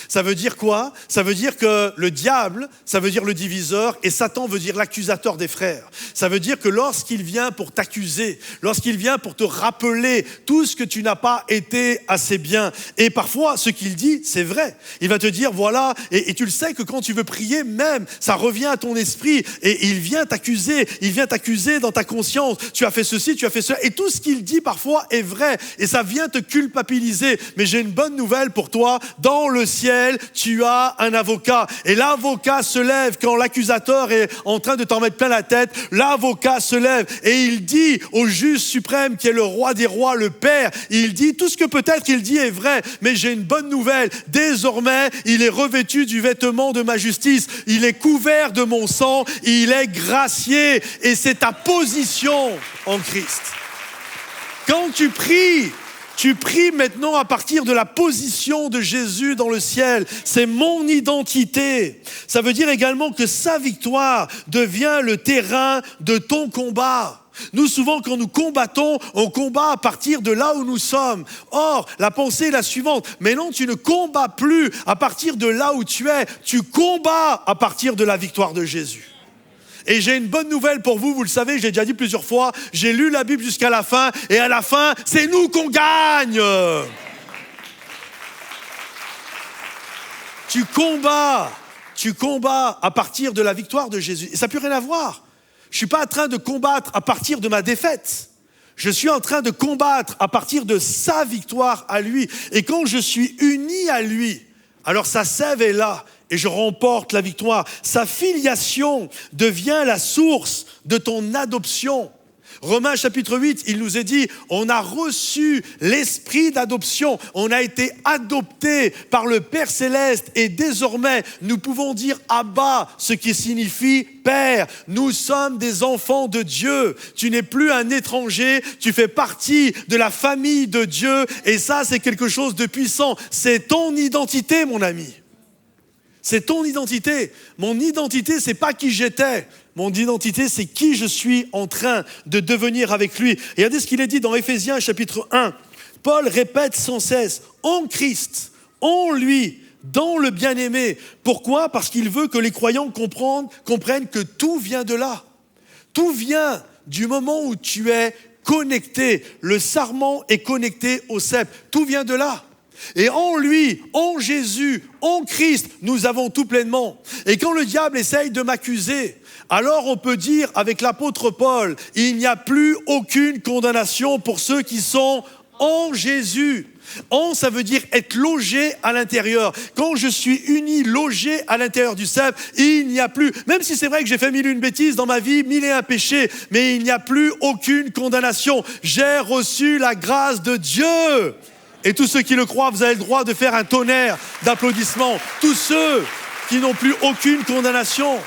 Ça veut dire quoi? Ça veut dire que le diable, ça veut dire le diviseur, et Satan veut dire l'accusateur des frères. Ça veut dire que lorsqu'il vient pour t'accuser, lorsqu'il vient pour te rappeler tout ce que tu n'as pas été assez bien, et parfois ce qu'il dit, c'est vrai. Il va te dire voilà, et tu le sais que quand tu veux prier, même, ça revient à ton esprit, et il vient t'accuser dans ta conscience. Tu as fait ceci, tu as fait cela, et tout ce qu'il dit parfois est vrai, et ça vient te culpabiliser. Mais j'ai une bonne nouvelle pour toi, dans le ciel, tu as un avocat. Et l'avocat se lève quand l'accusateur est en train de t'en mettre plein la tête. L'avocat se lève et il dit au juge suprême qui est le roi des rois, le Père, il dit tout ce que peut-être il dit est vrai, mais j'ai une bonne nouvelle. Désormais, il est revêtu du vêtement de ma justice. Il est couvert de mon sang. Il est gracié. Et c'est ta position en Christ. Quand tu pries maintenant à partir de la position de Jésus dans le ciel. C'est mon identité. Ça veut dire également que sa victoire devient le terrain de ton combat. Nous, souvent, quand nous combattons, on combat à partir de là où nous sommes. Or, la pensée est la suivante. Mais non, tu ne combats plus à partir de là où tu es. Tu combats à partir de la victoire de Jésus. Et j'ai une bonne nouvelle pour vous, vous le savez, j'ai déjà dit plusieurs fois, j'ai lu la Bible jusqu'à la fin, et à la fin, c'est nous qu'on gagne. Tu combats à partir de la victoire de Jésus. Et ça n'a plus rien à voir. Je ne suis pas en train de combattre à partir de ma défaite. Je suis en train de combattre à partir de sa victoire à lui. Et quand je suis uni à lui, alors sa sève est là. Et je remporte la victoire. Sa filiation devient la source de ton adoption. Romains chapitre 8, il nous est dit, on a reçu l'esprit d'adoption. On a été adopté par le Père Céleste et désormais, nous pouvons dire Abba, ce qui signifie Père. Nous sommes des enfants de Dieu. Tu n'es plus un étranger, tu fais partie de la famille de Dieu et ça, c'est quelque chose de puissant. C'est ton identité, mon ami. C'est ton identité. Mon identité, c'est pas qui j'étais. Mon identité, c'est qui je suis en train de devenir avec lui. Et regardez ce qu'il est dit dans Éphésiens chapitre 1. Paul répète sans cesse, en Christ, en lui, dans le bien-aimé. Pourquoi? Parce qu'il veut que les croyants comprennent que tout vient de là. Tout vient du moment où tu es connecté. Le sarment est connecté au cep. Tout vient de là. Et en lui, en Jésus, en Christ, nous avons tout pleinement. Et quand le diable essaye de m'accuser, alors on peut dire avec l'apôtre Paul, il n'y a plus aucune condamnation pour ceux qui sont en Jésus. En, ça veut dire être logé à l'intérieur. Quand je suis uni, logé à l'intérieur du cep, il n'y a plus, même si c'est vrai que j'ai fait 1001 bêtises dans ma vie, 1001 péchés, mais il n'y a plus aucune condamnation. J'ai reçu la grâce de Dieu. Et tous ceux qui le croient, vous avez le droit de faire un tonnerre d'applaudissements. Tous ceux qui n'ont plus aucune condamnation.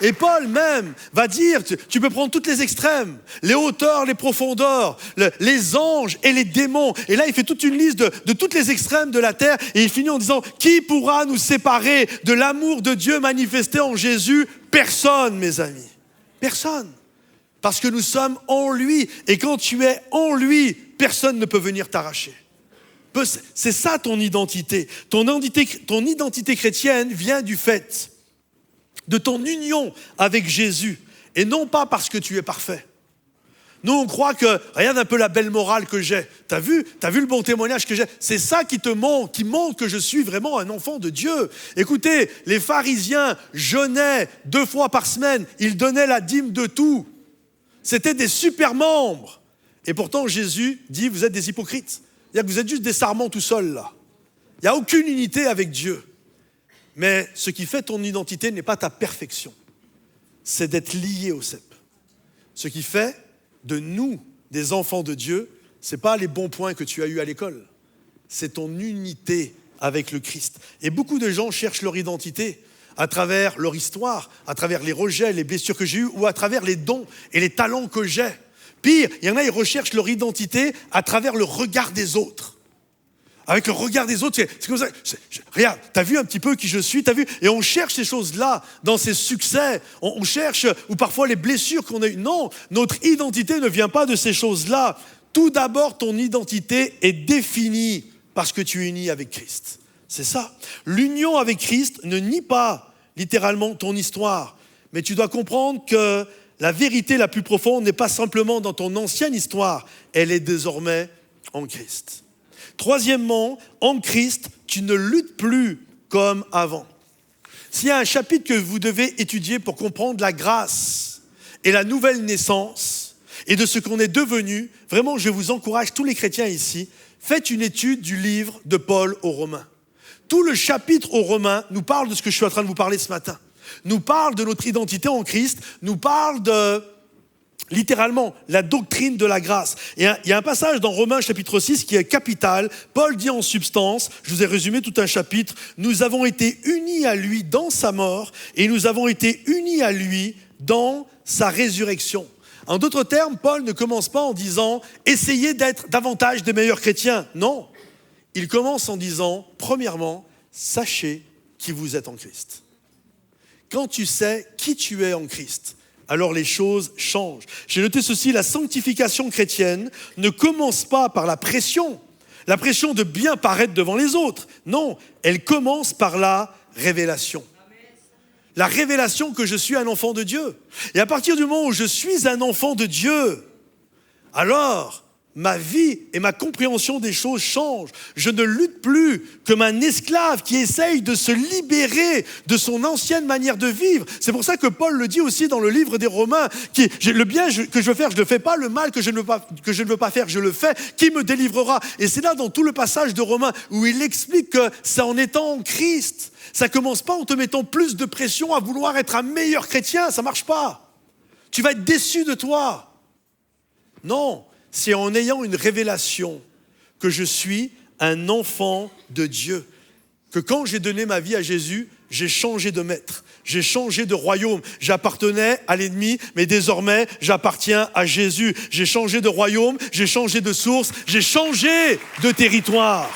Et Paul même va dire, tu peux prendre toutes les extrêmes, les hauteurs, les profondeurs, les anges et les démons. Et là, il fait toute une liste de toutes les extrêmes de la terre. Et il finit en disant, qui pourra nous séparer de l'amour de Dieu manifesté en Jésus? Personne, mes amis. Personne. Parce que nous sommes en lui. Et quand tu es en lui, personne ne peut venir t'arracher. C'est ça ton identité. Ton identité chrétienne vient du fait de ton union avec Jésus. Et non pas parce que tu es parfait. Nous, on croit que, regarde un peu la belle morale que j'ai. T'as vu le bon témoignage que j'ai? C'est ça qui montre que je suis vraiment un enfant de Dieu. Écoutez, les pharisiens jeûnaient 2 fois par semaine. Ils donnaient la dîme de tout. C'était des super membres. Et pourtant, Jésus dit, vous êtes des hypocrites. C'est-à-dire que vous êtes juste des sarments tout seuls, là. Il n'y a aucune unité avec Dieu. Mais ce qui fait ton identité n'est pas ta perfection. C'est d'être lié au cep. Ce qui fait de nous, des enfants de Dieu, ce n'est pas les bons points que tu as eus à l'école. C'est ton unité avec le Christ. Et beaucoup de gens cherchent leur identité à travers leur histoire, à travers les rejets, les blessures que j'ai eues, ou à travers les dons et les talents que j'ai. Pire, il y en a, ils recherchent leur identité à travers le regard des autres. avec le regard des autres. C'est comme ça. Regarde, t'as vu un petit peu qui je suis, t'as vu? Et on cherche ces choses-là dans ces succès. On cherche, ou parfois les blessures qu'on a eues. Non, notre identité ne vient pas de ces choses-là. Tout d'abord, ton identité est définie parce que tu es uni avec Christ. C'est ça. L'union avec Christ ne nie pas littéralement ton histoire. Mais tu dois comprendre que la vérité la plus profonde n'est pas simplement dans ton ancienne histoire. Elle est désormais en Christ. Troisièmement, en Christ, tu ne luttes plus comme avant. S'il y a un chapitre que vous devez étudier pour comprendre la grâce et la nouvelle naissance et de ce qu'on est devenu, vraiment, je vous encourage, tous les chrétiens ici, faites une étude du livre de Paul aux Romains. Tout le chapitre aux Romains nous parle de ce que je suis en train de vous parler ce matin. Nous parle de notre identité en Christ, nous parle de, littéralement, la doctrine de la grâce. Et il y a un passage dans Romains chapitre 6 qui est capital. Paul dit en substance, je vous ai résumé tout un chapitre, nous avons été unis à lui dans sa mort et nous avons été unis à lui dans sa résurrection. En d'autres termes, Paul ne commence pas en disant « essayez d'être davantage des meilleurs chrétiens ». Non, il commence en disant « premièrement, sachez qui vous êtes en Christ ». Quand tu sais qui tu es en Christ, alors les choses changent. J'ai noté ceci, la sanctification chrétienne ne commence pas par la pression de bien paraître devant les autres. Non, elle commence par la révélation. La révélation que je suis un enfant de Dieu. Et à partir du moment où je suis un enfant de Dieu, alors ma vie et ma compréhension des choses changent. Je ne lutte plus comme un esclave qui essaye de se libérer de son ancienne manière de vivre. C'est pour ça que Paul le dit aussi dans le livre des Romains, le bien que je veux faire, je ne le fais pas, le mal que je ne veux pas faire, je le fais. Qui me délivrera? Et c'est là dans tout le passage de Romains où il explique que c'est en étant en Christ. Ça ne commence pas en te mettant plus de pression à vouloir être un meilleur chrétien, ça ne marche pas. Tu vas être déçu de toi. Non. C'est en ayant une révélation que je suis un enfant de Dieu. Que quand j'ai donné ma vie à Jésus, j'ai changé de maître, j'ai changé de royaume. J'appartenais à l'ennemi, mais désormais, j'appartiens à Jésus. J'ai changé de royaume, j'ai changé de source, j'ai changé de territoire.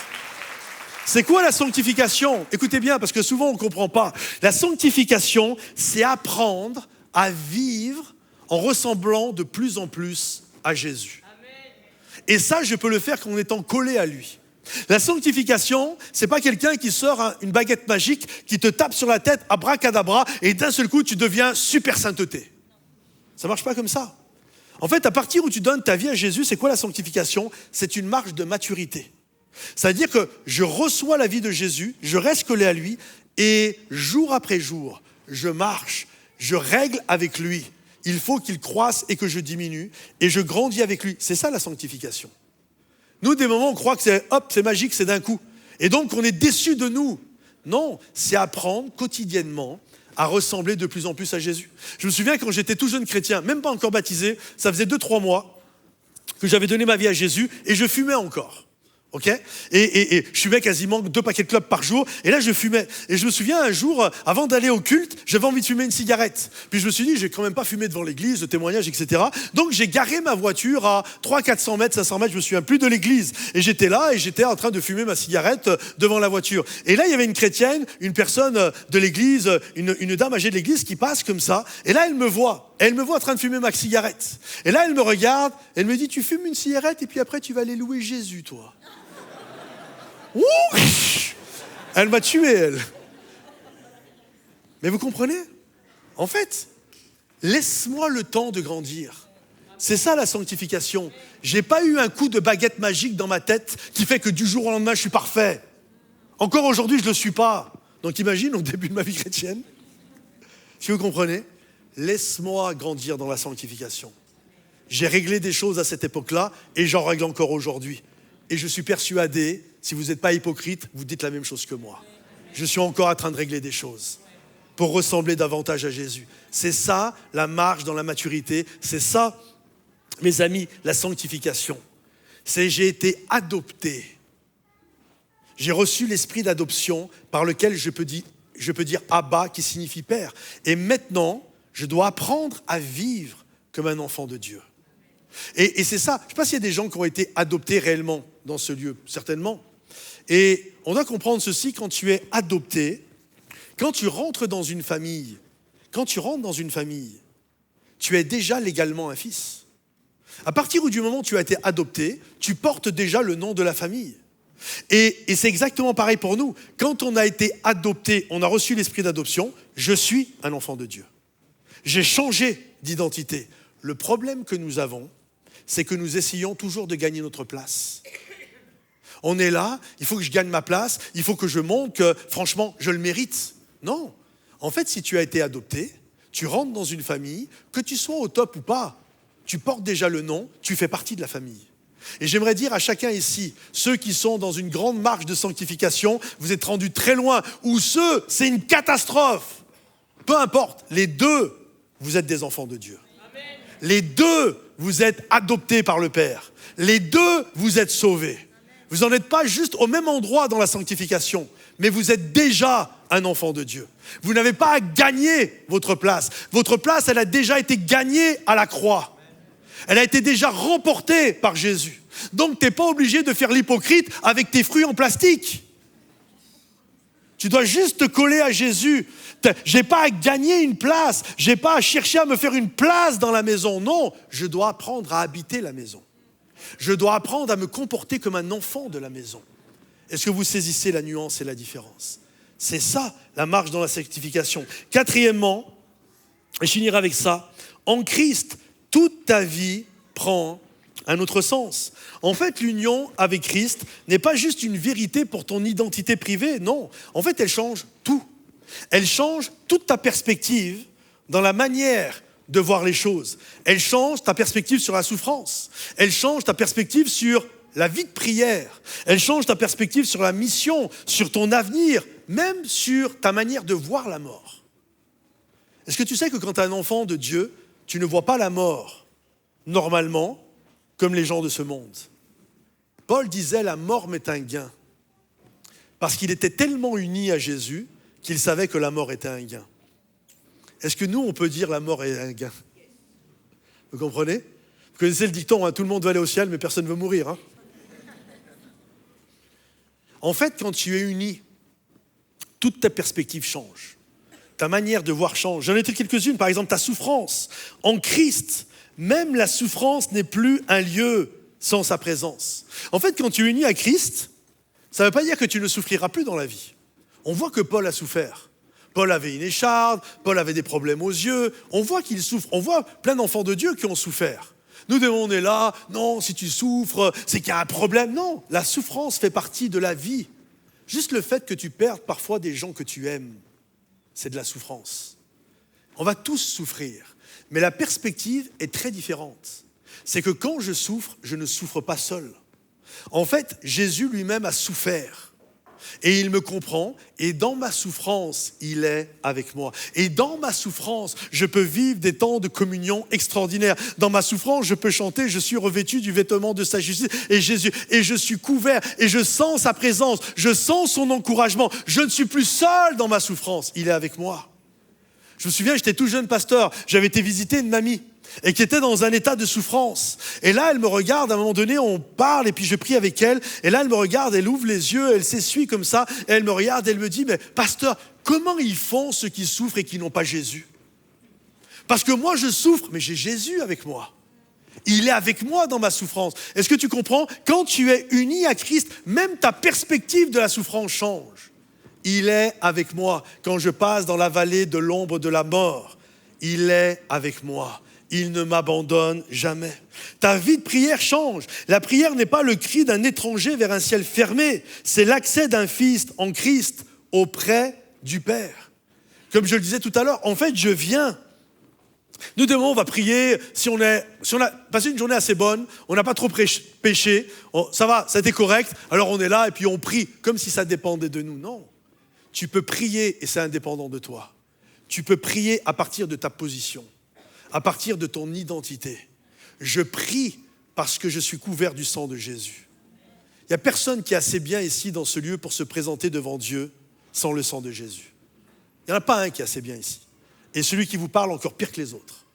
C'est quoi la sanctification? Écoutez bien, parce que souvent on ne comprend pas. La sanctification, c'est apprendre à vivre en ressemblant de plus en plus à Jésus. Et ça, je peux le faire qu'en étant collé à lui. La sanctification, c'est pas quelqu'un qui sort une baguette magique, qui te tape sur la tête, abracadabra, et d'un seul coup, tu deviens super sainteté. Ça marche pas comme ça. En fait, à partir où tu donnes ta vie à Jésus, c'est quoi la sanctification? C'est une marche de maturité. C'est-à-dire que je reçois la vie de Jésus, je reste collé à lui, et jour après jour, je marche, je règle avec lui. Il faut qu'il croisse et que je diminue, et je grandis avec lui. C'est ça la sanctification. Nous, des moments, on croit que c'est magique, c'est d'un coup. Et donc, on est déçus de nous. Non, c'est apprendre quotidiennement à ressembler de plus en plus à Jésus. Je me souviens quand j'étais tout jeune chrétien, même pas encore baptisé, ça faisait 2-3 mois que j'avais donné ma vie à Jésus, et je fumais encore. Ok, et je fumais quasiment 2 paquets de clopes par jour, et là je fumais. Et je me souviens un jour, avant d'aller au culte, j'avais envie de fumer une cigarette. Puis je me suis dit, j'ai quand même pas fumé devant l'église, de témoignages, etc. Donc j'ai garé ma voiture à 300-400 mètres, 500 mètres, je me souviens plus de l'église. Et j'étais là, et j'étais en train de fumer ma cigarette devant la voiture. Et là il y avait une chrétienne, une personne de l'église, une dame âgée de l'église qui passe comme ça, et là elle me voit. Elle me voit en train de fumer ma cigarette. Et là elle me regarde, elle me dit, tu fumes une cigarette, et puis après tu vas aller louer Jésus, toi. Ouh, elle m'a tué, elle. Mais vous comprenez? En fait, laisse-moi le temps de grandir. C'est ça la sanctification. J'ai pas eu un coup de baguette magique dans ma tête qui fait que du jour au lendemain, je suis parfait. Encore aujourd'hui, je ne le suis pas. Donc imagine au début de ma vie chrétienne. Si vous comprenez, laisse-moi grandir dans la sanctification. J'ai réglé des choses à cette époque-là et j'en règle encore aujourd'hui. Et je suis persuadé, si vous n'êtes pas hypocrite, vous dites la même chose que moi. Je suis encore en train de régler des choses pour ressembler davantage à Jésus. C'est ça, la marche dans la maturité. C'est ça, mes amis, la sanctification. C'est j'ai été adopté. J'ai reçu l'esprit d'adoption par lequel je peux dire Abba, qui signifie Père. Et maintenant, je dois apprendre à vivre comme un enfant de Dieu. Et c'est ça. Je ne sais pas s'il y a des gens qui ont été adoptés réellement dans ce lieu, certainement. Et on doit comprendre ceci, quand tu es adopté, quand tu rentres dans une famille, tu es déjà légalement un fils. À partir du moment où tu as été adopté, tu portes déjà le nom de la famille. Et c'est exactement pareil pour nous. Quand on a été adopté, on a reçu l'esprit d'adoption, je suis un enfant de Dieu. J'ai changé d'identité. Le problème que nous avons, c'est que nous essayons toujours de gagner notre place. On est là, il faut que je gagne ma place, il faut que je montre que, franchement, je le mérite. Non. En fait, si tu as été adopté, tu rentres dans une famille, que tu sois au top ou pas, tu portes déjà le nom, tu fais partie de la famille. Et j'aimerais dire à chacun ici, ceux qui sont dans une grande marche de sanctification, vous êtes rendus très loin, ou ceux, c'est une catastrophe. Peu importe, les deux, vous êtes des enfants de Dieu. Amen. Les deux, vous êtes adoptés par le Père. Les deux, vous êtes sauvés. Vous n'en êtes pas juste au même endroit dans la sanctification, mais vous êtes déjà un enfant de Dieu. Vous n'avez pas à gagner votre place. Votre place, elle a déjà été gagnée à la croix. Elle a été déjà remportée par Jésus. Donc, tu n'es pas obligé de faire l'hypocrite avec tes fruits en plastique. Tu dois juste te coller à Jésus. Je n'ai pas à gagner une place. Je n'ai pas à chercher à me faire une place dans la maison. Non, je dois apprendre à habiter la maison. Je dois apprendre à me comporter comme un enfant de la maison. Est-ce que vous saisissez la nuance et la différence? C'est ça, la marche dans la sanctification. Quatrièmement, et je finirai avec ça, en Christ, toute ta vie prend un autre sens. En fait, l'union avec Christ n'est pas juste une vérité pour ton identité privée, non. En fait, elle change tout. Elle change toute ta perspective dans la manière de voir les choses. Elle change ta perspective sur la souffrance. Elle change ta perspective sur la vie de prière. Elle change ta perspective sur la mission, sur ton avenir, même sur ta manière de voir la mort. Est-ce que tu sais que quand tu es un enfant de Dieu, tu ne vois pas la mort, normalement, comme les gens de ce monde? Paul disait, la mort m'est un gain. Parce qu'il était tellement uni à Jésus qu'il savait que la mort était un gain. Est-ce que nous, on peut dire la mort est un gain? Vous comprenez? Vous connaissez le dicton, hein, tout le monde veut aller au ciel, mais personne ne veut mourir. Hein. En fait, quand tu es uni, toute ta perspective change. Ta manière de voir change. J'en ai pris quelques-unes, par exemple ta souffrance. En Christ, même la souffrance n'est plus un lieu sans sa présence. En fait, quand tu es uni à Christ, ça ne veut pas dire que tu ne souffriras plus dans la vie. On voit que Paul a souffert. Paul avait une écharde, Paul avait des problèmes aux yeux. On voit qu'il souffre. On voit plein d'enfants de Dieu qui ont souffert. Nous, on est là, non, si tu souffres, c'est qu'il y a un problème. Non, la souffrance fait partie de la vie. Juste le fait que tu perdes parfois des gens que tu aimes, c'est de la souffrance. On va tous souffrir, mais la perspective est très différente. C'est que quand je souffre, je ne souffre pas seul. En fait, Jésus lui-même a souffert. Et il me comprend, et dans ma souffrance, il est avec moi. Et dans ma souffrance, je peux vivre des temps de communion extraordinaires. Dans ma souffrance, je peux chanter, je suis revêtu du vêtement de sa justice, et je suis couvert, et je sens sa présence, je sens son encouragement. Je ne suis plus seul dans ma souffrance, il est avec moi. Je me souviens, j'étais tout jeune pasteur, j'avais été visiter une mamie, et qui était dans un état de souffrance. Et là, elle me regarde, à un moment donné, on parle, et puis je prie avec elle, et là, elle me regarde, elle ouvre les yeux, elle s'essuie comme ça, et elle me regarde, et elle me dit, mais pasteur, comment ils font ceux qui souffrent et qui n'ont pas Jésus? Parce que moi, je souffre, mais j'ai Jésus avec moi. Il est avec moi dans ma souffrance. Est-ce que tu comprends? Quand tu es uni à Christ, même ta perspective de la souffrance change. Il est avec moi. Quand je passe dans la vallée de l'ombre de la mort, il est avec moi. Il ne m'abandonne jamais. Ta vie de prière change. La prière n'est pas le cri d'un étranger vers un ciel fermé. C'est l'accès d'un fils en Christ auprès du Père. Comme je le disais tout à l'heure, en fait, je viens. Nous demain, on va prier. Si on a passé une journée assez bonne, on n'a pas trop péché, ça va, ça a été correct, alors on est là et puis on prie comme si ça dépendait de nous. Non. Tu peux prier et c'est indépendant de toi. Tu peux prier à partir de ta position. À partir de ton identité. Je prie parce que je suis couvert du sang de Jésus. Il n'y a personne qui est assez bien ici dans ce lieu pour se présenter devant Dieu sans le sang de Jésus. Il n'y en a pas un qui est assez bien ici. Et celui qui vous parle encore pire que les autres.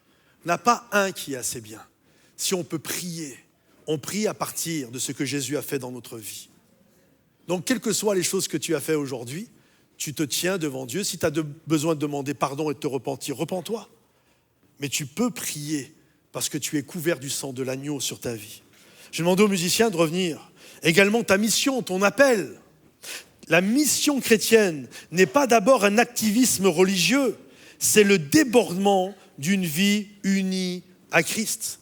Il n'y en a pas un qui est assez bien. Si on peut prier, on prie à partir de ce que Jésus a fait dans notre vie. Donc, quelles que soient les choses que tu as fait aujourd'hui, tu te tiens devant Dieu. Si tu as besoin de demander pardon et de te repentir, repens-toi. Mais tu peux prier parce que tu es couvert du sang de l'agneau sur ta vie. J'ai demandé aux musiciens de revenir. Également, ta mission, ton appel. La mission chrétienne n'est pas d'abord un activisme religieux, c'est le débordement d'une vie unie à Christ.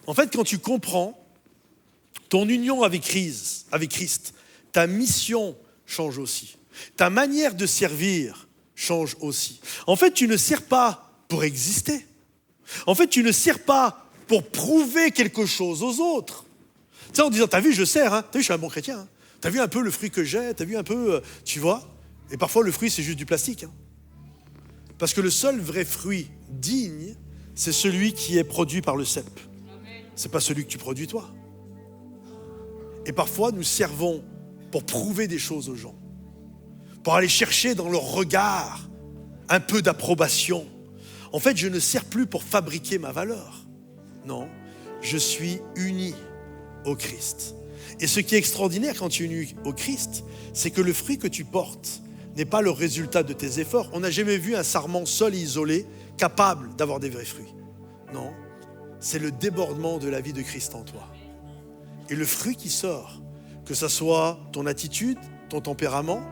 En fait, quand tu comprends ton union avec Christ, ta mission change aussi. Ta manière de servir change aussi. En fait, tu ne sers pas pour exister. En fait, tu ne sers pas pour prouver quelque chose aux autres. Tu sais, en disant, t'as vu, je sers, hein. T'as vu, je suis un bon chrétien. Hein. T'as vu un peu le fruit que j'ai, t'as vu un peu, tu vois. Et parfois, le fruit, c'est juste du plastique. Hein. Parce que le seul vrai fruit digne, c'est celui qui est produit par le cep. C'est pas celui que tu produis toi. Et parfois, nous servons pour prouver des choses aux gens, pour aller chercher dans leur regard un peu d'approbation. En fait, je ne sers plus pour fabriquer ma valeur. Non, je suis uni au Christ. Et ce qui est extraordinaire quand tu es uni au Christ, c'est que le fruit que tu portes n'est pas le résultat de tes efforts. On n'a jamais vu un sarment seul et isolé capable d'avoir des vrais fruits. Non, c'est le débordement de la vie de Christ en toi. Et le fruit qui sort, que ce soit ton attitude, ton tempérament,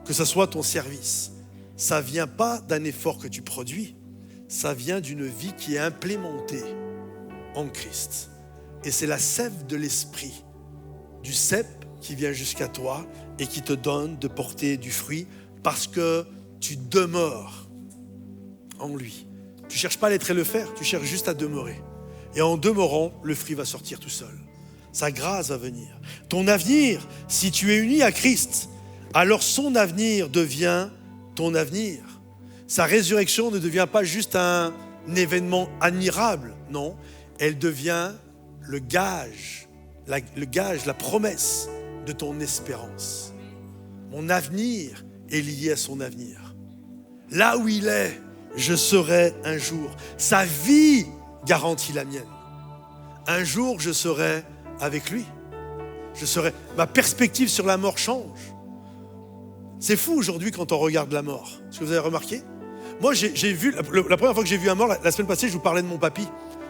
que ce soit ton service, ça ne vient pas d'un effort que tu produis, ça vient d'une vie qui est implémentée en Christ. Et c'est la sève de l'esprit, du cep qui vient jusqu'à toi et qui te donne de porter du fruit parce que tu demeures en lui. Tu ne cherches pas à l'être et le faire, tu cherches juste à demeurer. Et en demeurant, le fruit va sortir tout seul. Sa grâce va venir. Ton avenir, si tu es uni à Christ, alors son avenir devient ton avenir. Sa résurrection ne devient pas juste un événement admirable, non. Elle devient le gage, la promesse de ton espérance. Mon avenir est lié à son avenir. Là où il est, je serai un jour. Sa vie garantit la mienne. Un jour, je serai avec lui. Ma perspective sur la mort change. C'est fou aujourd'hui quand on regarde la mort. Est-ce que vous avez remarqué? Moi, j'ai vu, la première fois que j'ai vu un mort, la semaine passée, je vous parlais de mon papy.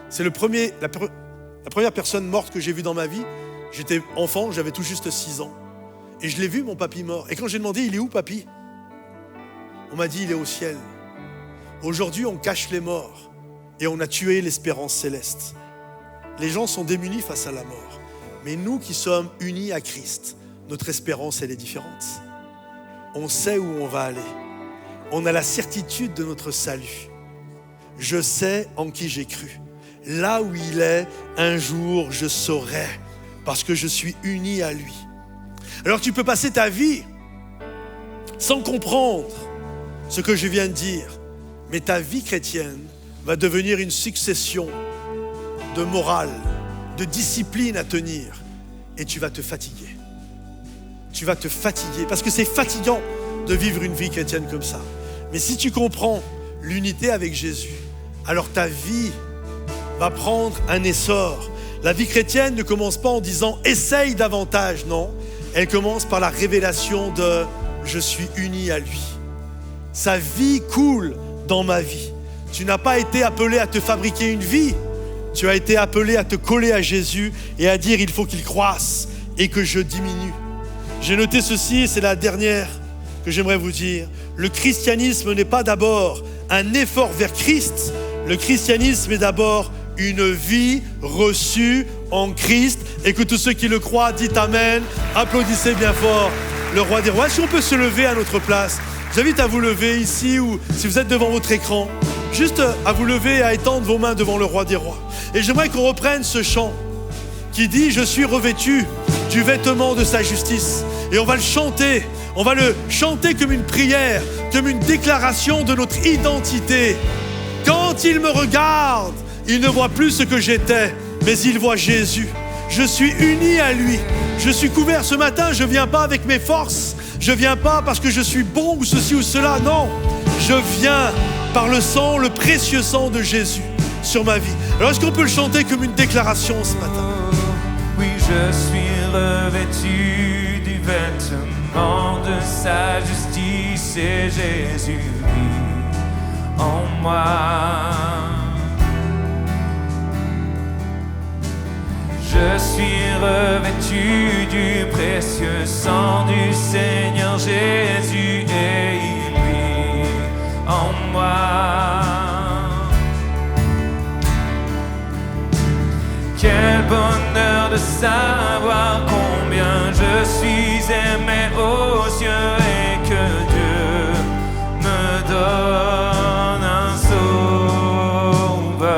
C'est la première personne morte que j'ai vue dans ma vie. J'étais enfant, j'avais tout juste 6 ans. Et je l'ai vu, mon papy mort. Et quand j'ai demandé, il est où, papy? On m'a dit, il est au ciel. Aujourd'hui, on cache les morts et on a tué l'espérance céleste. Les gens sont démunis face à la mort. Mais nous qui sommes unis à Christ, notre espérance, elle est différente. On sait où on va aller. On a la certitude de notre salut. Je sais en qui j'ai cru. Là où il est, un jour, je saurai, parce que je suis uni à lui. Alors tu peux passer ta vie sans comprendre ce que je viens de dire, mais ta vie chrétienne va devenir une succession de morale, de discipline à tenir, et tu vas te fatiguer. Tu vas te fatiguer, parce que c'est fatigant de vivre une vie chrétienne comme ça. Mais si tu comprends l'unité avec Jésus, alors ta vie va prendre un essor. La vie chrétienne ne commence pas en disant « essaye davantage », non. Elle commence par la révélation de « je suis uni à lui ». Sa vie coule dans ma vie. Tu n'as pas été appelé à te fabriquer une vie. Tu as été appelé à te coller à Jésus et à dire « il faut qu'il croisse et que je diminue ». J'ai noté ceci, et c'est la dernière que j'aimerais vous dire. Le christianisme n'est pas d'abord un effort vers Christ. Le christianisme est d'abord une vie reçue en Christ, et que tous ceux qui le croient, dites Amen. Applaudissez bien fort le roi des rois. Est-ce qu'on peut se lever à notre place? Je vous invite à vous lever ici, ou si vous êtes devant votre écran, juste à vous lever et à étendre vos mains devant le roi des rois. Et j'aimerais qu'on reprenne ce chant qui dit « Je suis revêtu du vêtement de sa justice ». Et on va le chanter comme une prière, comme une déclaration de notre identité. Quand il me regarde, il ne voit plus ce que j'étais, mais il voit Jésus. Je suis uni à lui. Je suis couvert ce matin, je ne viens pas avec mes forces. Je ne viens pas parce que je suis bon ou ceci ou cela, non. Je viens par le sang, le précieux sang de Jésus sur ma vie. Alors est-ce qu'on peut le chanter comme une déclaration ce matin? Oui, je suis revêtu du vêtement de sa justice et Jésus vit en moi. Je suis revêtu du précieux sang du Seigneur Jésus et il vit en moi. Quel bonheur de savoir combien je suis aimé aux cieux et que Dieu me donne un sauveur.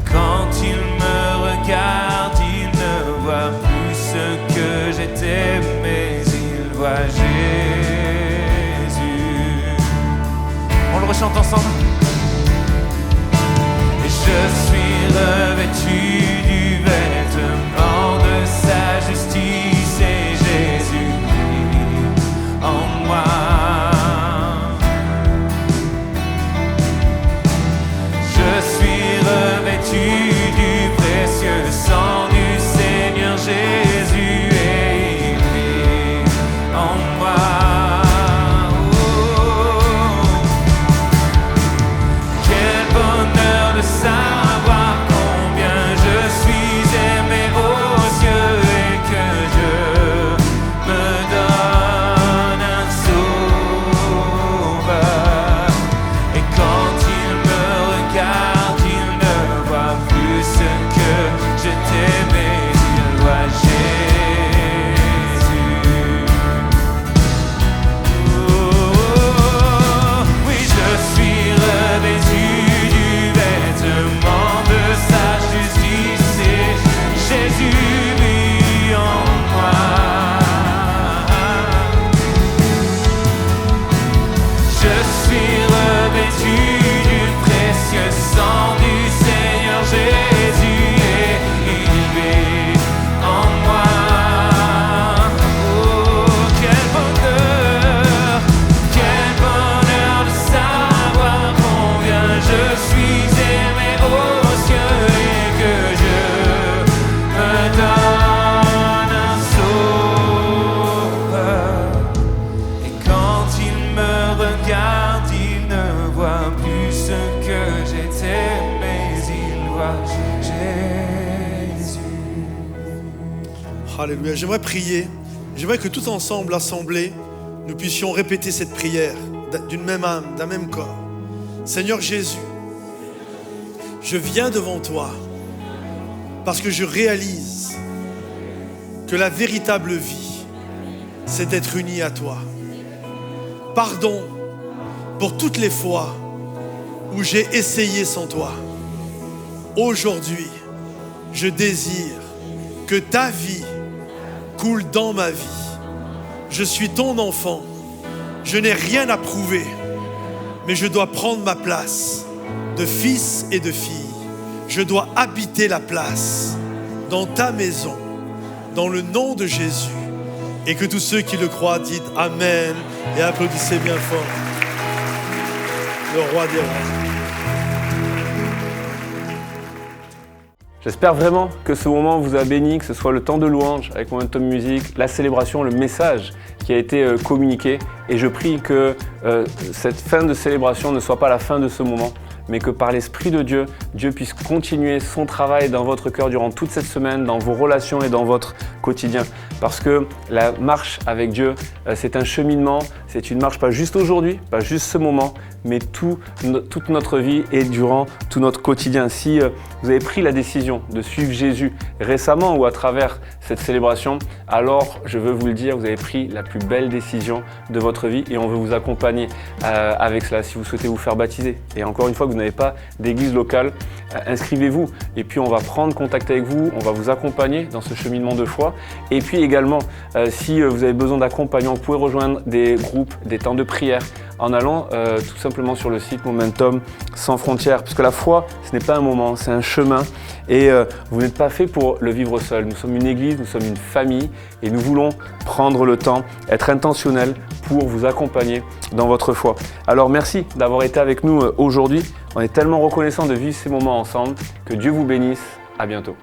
Quand il me regarde, il ne voit plus ce que j'étais, mais il voit Jésus. On le rechante ensemble. Et je suis revêtu du vêtement de sa justice et Jésus vit en moi. Je suis revêtu du précieux sang du Seigneur Jésus et il vit en moi. Quel bonheur de savoir combien je suis aimé aux cieux et que Dieu me donne un sauveur. Et quand il me regarde, il ne voit plus ce que j'étais, mais il voit Jésus. Oui, je suis revêtu du vêtement de sa justice et Jésus vit en moi. Je suis revêtu du précieux sang du Seigneur Jésus et il vit en moi. Oh, quel bonheur de savoir combien je suis aimé aux cieux et que Dieu me donne un sauveur. Et quand il me regarde, il ne voit plus ce que j'étais, mais il voit Jésus. Alléluia. J'aimerais prier. J'aimerais que tout ensemble, assemblés, nous puissions répéter cette prière d'une même âme, d'un même corps. Seigneur Jésus, je viens devant toi parce que je réalise que la véritable vie, c'est d'être uni à toi. Pardon pour toutes les fois où j'ai essayé sans toi. Aujourd'hui, je désire que ta vie coule dans ma vie. Je suis ton enfant. Je n'ai rien à prouver, mais je dois prendre ma place de fils et de fille. Je dois habiter la place dans ta maison, dans le nom de Jésus. Et que tous ceux qui le croient disent Amen et applaudissez bien fort le roi des rois. J'espère vraiment que ce moment vous a béni, que ce soit le temps de louange avec Momentum Music, la célébration, le message qui a été communiqué. Et je prie que cette fin de célébration ne soit pas la fin de ce moment, mais que par l'Esprit de Dieu, Dieu puisse continuer son travail dans votre cœur durant toute cette semaine, dans vos relations et dans votre quotidien. Parce que la marche avec Dieu, c'est un cheminement, c'est une marche pas juste aujourd'hui, pas juste ce moment, mais toute notre vie et durant tout notre quotidien. Si vous avez pris la décision de suivre Jésus récemment ou à travers cette célébration, alors je veux vous le dire, vous avez pris la plus belle décision de votre vie et on veut vous accompagner avec cela si vous souhaitez vous faire baptiser. Et encore une fois, que vous n'avez pas d'église locale, inscrivez-vous et puis on va prendre contact avec vous, on va vous accompagner dans ce cheminement de foi. Et puis également, si vous avez besoin d'accompagnement, vous pouvez rejoindre des groupes, des temps de prière en allant tout simplement sur le site Momentum Sans Frontières. Puisque la foi, ce n'est pas un moment, c'est un chemin et vous n'êtes pas fait pour le vivre seul. Nous sommes une église, nous sommes une famille et nous voulons prendre le temps, être intentionnels pour vous accompagner dans votre foi. Alors merci d'avoir été avec nous aujourd'hui. On est tellement reconnaissants de vivre ces moments ensemble. Que Dieu vous bénisse. À bientôt.